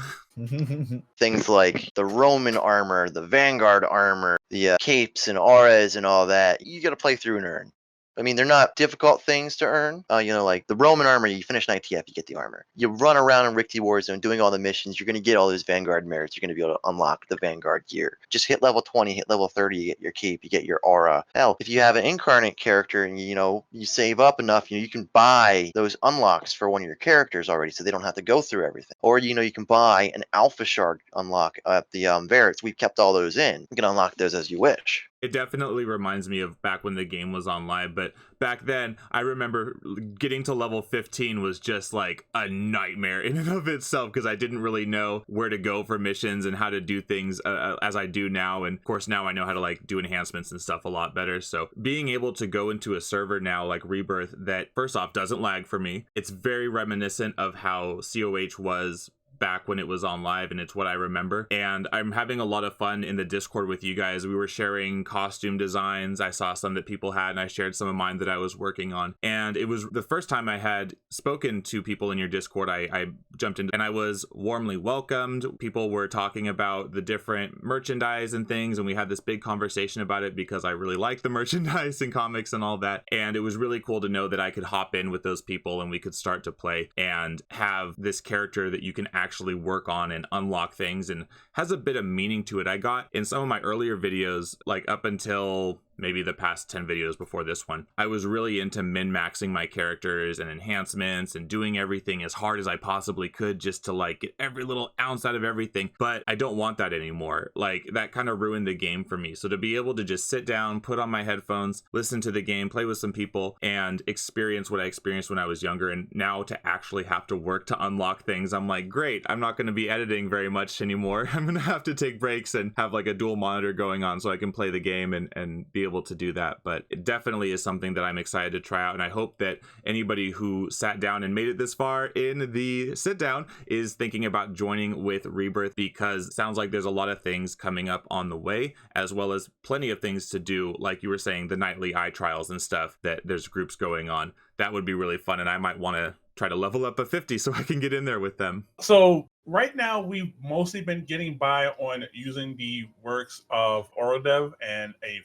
Things like the Roman armor, the Vanguard armor, the capes and auras and all that, you got to play through and earn. I mean, they're not difficult things to earn. Like the Roman armor, you finish an ITF, you get the armor. You run around in Rickety Warzone doing all the missions, you're going to get all those Vanguard merits. You're going to be able to unlock the Vanguard gear. Just hit level 20, hit level 30, you get your cape, you get your aura. Hell, if you have an incarnate character and, you save up enough, you can buy those unlocks for one of your characters already so they don't have to go through everything. Or, you can buy an Alpha Shard unlock at the Verits. We've kept all those in. You can unlock those as you wish. It definitely reminds me of back when the game was on live, but back then I remember getting to level 15 was just like a nightmare in and of itself, because I didn't really know where to go for missions and how to do things as I do now. And of course now I know how to like do enhancements and stuff a lot better. So being able to go into a server now like Rebirth that first off doesn't lag for me, it's very reminiscent of how COH was back when it was on live, and it's what I remember. And I'm having a lot of fun in the Discord with you guys. We were sharing costume designs. I saw some that people had, and I shared some of mine that I was working on. And it was the first time I had spoken to people in your Discord. I jumped in and I was warmly welcomed. People were talking about the different merchandise and things, and we had this big conversation about it because I really like the merchandise and comics and all that. And it was really cool to know that I could hop in with those people and we could start to play and have this character that you can actually work on and unlock things, and has a bit of meaning to it. I got in some of my earlier videos, like up until maybe the past 10 videos before this one, I was really into min-maxing my characters and enhancements and doing everything as hard as I possibly could just to like get every little ounce out of everything. But I don't want that anymore. Like that kind of ruined the game for me. So to be able to just sit down, put on my headphones, listen to the game, play with some people, and experience what I experienced when I was younger, and now to actually have to work to unlock things, I'm like, great, I'm not going to be editing very much anymore. I'm going to have to take breaks and have like a dual monitor going on so I can play the game and be able to do that. But it definitely is something that I'm excited to try out, and I hope that anybody who sat down and made it this far in the sit down is thinking about joining with Rebirth, because it sounds like there's a lot of things coming up on the way, as well as plenty of things to do, like you were saying, the nightly eye trials and stuff, that there's groups going on. That would be really fun, and I might want to try to level up a 50 so I can get in there with them. So right now we've mostly been getting by on using the works of Orodev and a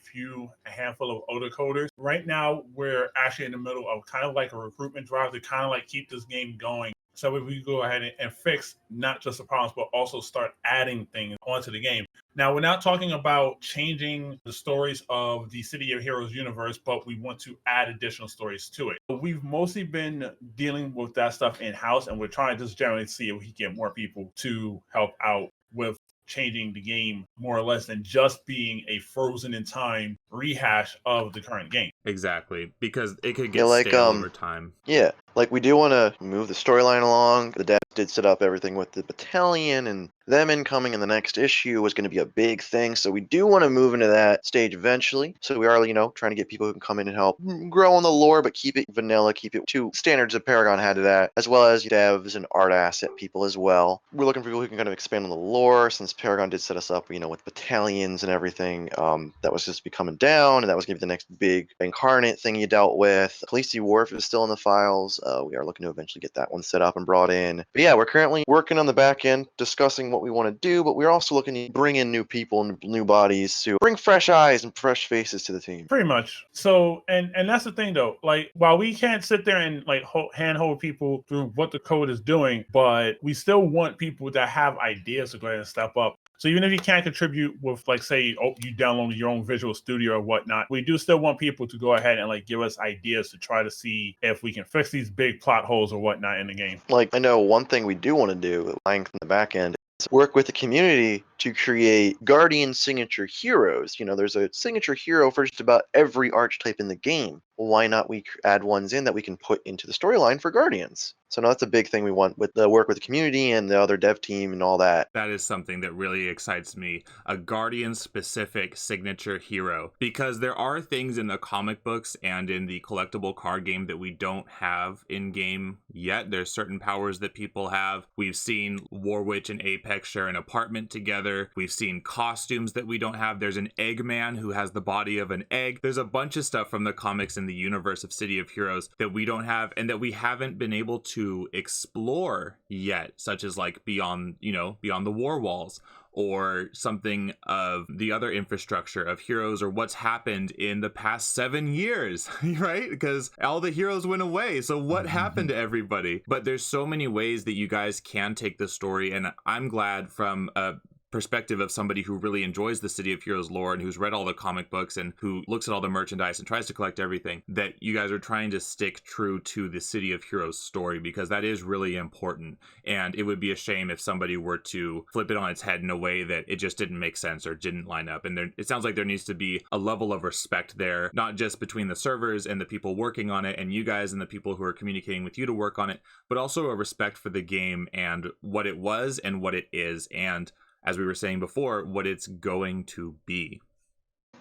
handful of Oda coders. Right now we're actually in the middle of kind of like a recruitment drive to kind of like keep this game going. So we go ahead and fix not just the problems, but also start adding things onto the game. Now, we're not talking about changing the stories of the City of Heroes universe, but we want to add additional stories to it. We've mostly been dealing with that stuff in-house, and we're trying to just generally see if we can get more people to help out with changing the game more or less than just being a frozen in time rehash of the current game. Exactly, because it could get stale over time. Yeah, like we do want to move the storyline along. The devs did set up everything with the battalion, and them incoming in the next issue was going to be a big thing. So we do want to move into that stage eventually. So we are, trying to get people who can come in and help grow on the lore, but keep it vanilla, keep it to standards that Paragon had to that, as well as devs and art asset people as well. We're looking for people who can kind of expand on the lore, since Paragon did set us up, with battalions and everything. That was just becoming down, and that was going to be the next big incarnate thing you dealt with. Khaleesi Wharf is still in the files. We are looking to eventually get that one set up and brought in. But yeah, we're currently working on the back end, discussing what we want to do, but we're also looking to bring in new people and new bodies to bring fresh eyes and fresh faces to the team. Pretty much. So, and that's the thing though, like while we can't sit there and like handhold people through what the code is doing, but we still want people that have ideas to go ahead and step up. So even if you can't contribute with, like, say, you download your own Visual Studio or whatnot, we do still want people to go ahead and like give us ideas to try to see if we can fix these big plot holes or whatnot in the game. Like, I know one thing we do want to do, lying from the back end, is work with the community to create Guardian signature heroes. There's a signature hero for just about every archetype in the game. Well, why not we add ones in that we can put into the storyline for Guardians? So now that's a big thing we want with the work with the community and the other dev team and all that. That is something that really excites me. A Guardian-specific signature hero. Because there are things in the comic books and in the collectible card game that we don't have in-game yet. There's certain powers that people have. We've seen War Witch and Apex share an apartment together. We've seen costumes that we don't have. There's an Eggman who has the body of an egg. There's a bunch of stuff from the comics in the universe of City of Heroes that we don't have and that we haven't been able to explore yet, such as like beyond the war walls, or something of the other infrastructure of heroes, or what's happened in the past 7 years, right? Because all the heroes went away. So what happened to everybody? But there's so many ways that you guys can take the story, and I'm glad from a perspective of somebody who really enjoys the City of Heroes lore and who's read all the comic books and who looks at all the merchandise and tries to collect everything, that you guys are trying to stick true to the City of Heroes story, because that is really important. And it would be a shame if somebody were to flip it on its head in a way that it just didn't make sense or didn't line up. And it sounds like there needs to be a level of respect there, not just between the servers and the people working on it and you guys and the people who are communicating with you to work on it, but also a respect for the game and what it was and what it is, and as we were saying before, what it's going to be.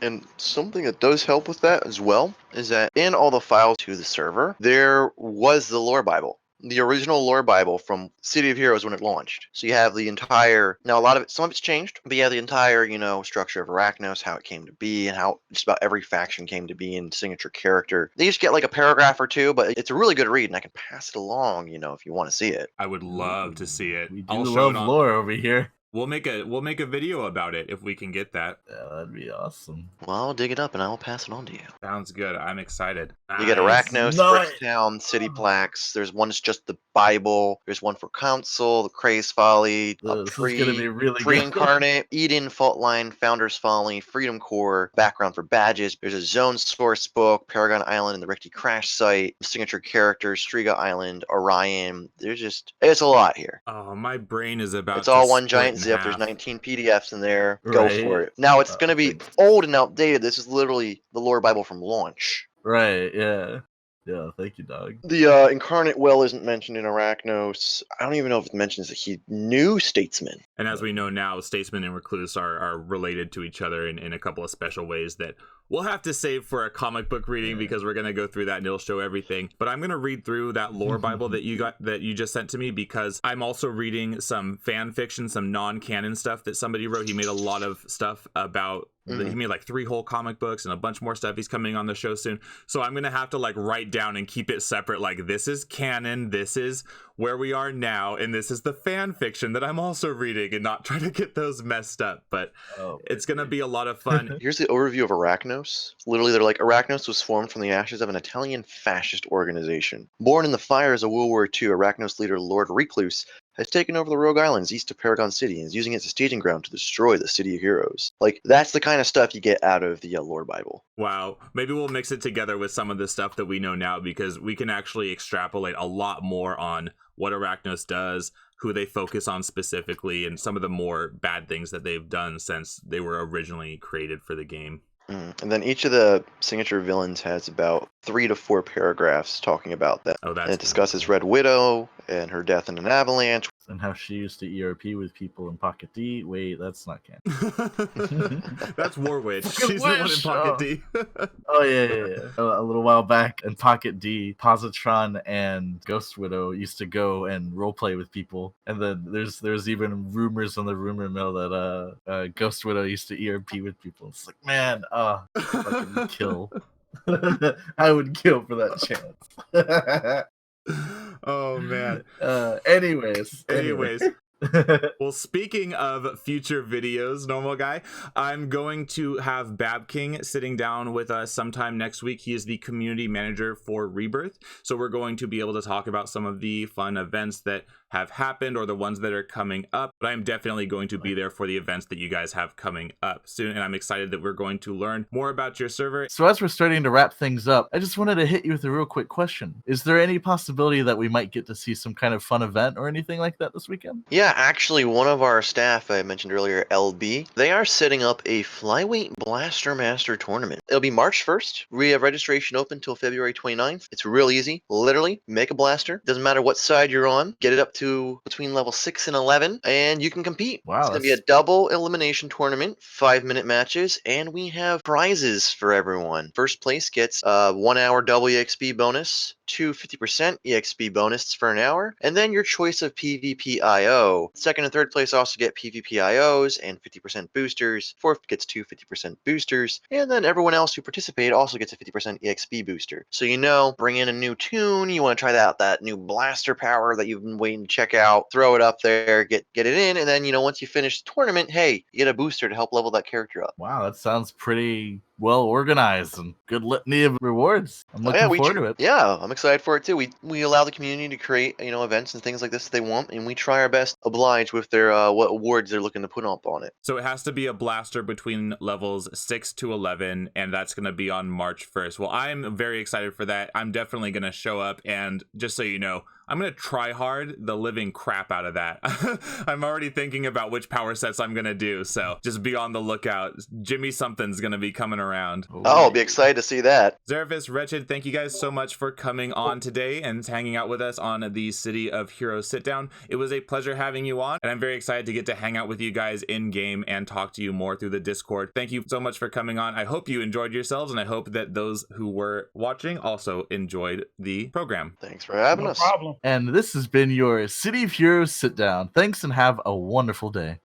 And something that does help with that as well is that in all the files to the server, there was the lore Bible. The original lore Bible from City of Heroes when it launched. So you have the entire, now a lot of it, some of it's changed, but you have the entire, structure of Arachnos, how it came to be, and how just about every faction came to be in signature character. They each get like a paragraph or two, but it's a really good read, and I can pass it along, if you want to see it. I would love to see it. We do love lore over here. We'll make a video about it if we can get that. Yeah, that'd be awesome. Well, I'll dig it up and I'll pass it on to you. Sounds good. I'm excited. You get Arachnos, Bricktown, City Plaques. There's one that's just the Bible. There's one for Council, the Craze Folly, This is gonna be really good. Pre-Incarnate, Eden, Fault Line, Founder's Folly, Freedom Core, Background for Badges. There's a Zone Source book, Paragon Island and the Rickety Crash Site, Signature Characters, Striga Island, Orion. It's a lot here. Oh, my brain is about It's all one split giant in zip. half. There's 19 PDFs in there. Go Right. for it. Now it's going to be old and outdated. This is literally the lore Bible from launch. Right, yeah. Yeah, thank you, dog. The Incarnate Well isn't mentioned in Arachnos. I don't even know if it mentions that he knew Statesman. And as we know now, Statesman and Recluse are related to each other in a couple of special ways that we'll have to save for a comic book reading, because we're going to go through that and it'll show everything. But I'm going to read through that lore Bible that you just sent to me, because I'm also reading some fan fiction, some non-canon stuff that somebody wrote. He made a lot of stuff about he made like 3 whole comic books and a bunch more stuff. He's coming on the show soon. So I'm going to have to like write down and keep it separate. Like, this is canon, this is where we are now, and this is the fan fiction that I'm also reading, and not try to get those messed up. But it's going to be a lot of fun. Here's the overview of Arachnos. Literally, they're like, Arachnos was formed from the ashes of an Italian fascist organization. Born in the fires of World War II, Arachnos leader Lord Recluse has taken over the Rogue Islands east of Paragon City and is using it as a staging ground to destroy the City of Heroes. Like, that's the kind of stuff you get out of the lore Bible. Wow. Maybe we'll mix it together with some of the stuff that we know now, because we can actually extrapolate a lot more on what Arachnos does, who they focus on specifically, and some of the more bad things that they've done since they were originally created for the game. And then each of the signature villains has about 3 to 4 paragraphs talking about that. Oh, that's and it discusses Red Widow and her death in an avalanche. And how she used to ERP with people in Pocket D. Wait, that's not canon. That's War Witch. Fucking She's the one in Witch! Pocket Oh. D. Oh yeah. A little while back in Pocket D, Positron and Ghost Widow used to go and roleplay with people, and then there's even rumors on the rumor mill that Ghost Widow used to ERP with people. It's like, man, fucking kill. I would kill for that chance. Oh man. Anyways. Well, speaking of future videos, Normal Guy, I'm going to have Bab King sitting down with us sometime next week. He is the community manager for Rebirth, so we're going to be able to talk about some of the fun events that have happened or the ones that are coming up. But I'm definitely going to be there for the events that you guys have coming up soon, and I'm excited that we're going to learn more about your server. So as we're starting to wrap things up, I just wanted to hit you with a real quick question. Is there any possibility that we might get to see some kind of fun event or anything like that this weekend? Yeah, actually, one of our staff, I mentioned earlier, LB, they are setting up a Flyweight Blaster Master tournament. It'll be March 1st. We have registration open until February 29th. It's real easy. Literally, make a blaster. Doesn't matter what side you're on. Get it up to between level 6 and 11, and you can compete. Wow, it's going to be a double elimination tournament, 5-minute matches, and we have prizes for everyone. First place gets a 1 hour double EXP bonus, 50% EXP bonus for an hour, and then your choice of PvP IO. Second and third place also get PvP IOs and 50% boosters. Fourth gets 50% boosters, and then everyone else who participated also gets a 50% EXP booster. So bring in a new tune, you want to try out that new blaster power that you've been waiting to check out, throw it up there, get it in, and then once you finish the tournament, hey, you get a booster to help level that character up. Wow, that sounds pretty well organized and good litany of rewards. I'm looking forward to it. Yeah, I'm excited for it too. We allow the community to create events and things like this that they want, and we try our best to oblige with their what awards they're looking to put up on it. So it has to be a blaster between levels 6 to 11, and that's going to be on March 1st. Well, I'm very excited for that. I'm definitely going to show up, and just so you know, I'm going to try hard the living crap out of that. I'm already thinking about which power sets I'm going to do, so just be on the lookout. Jimmy something's going to be coming around. Oh, I'll be excited to see that. Xerephus, Retched, thank you guys so much for coming on today and hanging out with us on the City of Heroes sit down. It was a pleasure having you on, and I'm very excited to get to hang out with you guys in game and talk to you more through the Discord. Thank you so much for coming on. I hope you enjoyed yourselves, and I hope that those who were watching also enjoyed the program. Thanks for having us. No problem. And this has been your City of Heroes sit down. Thanks and have a wonderful day.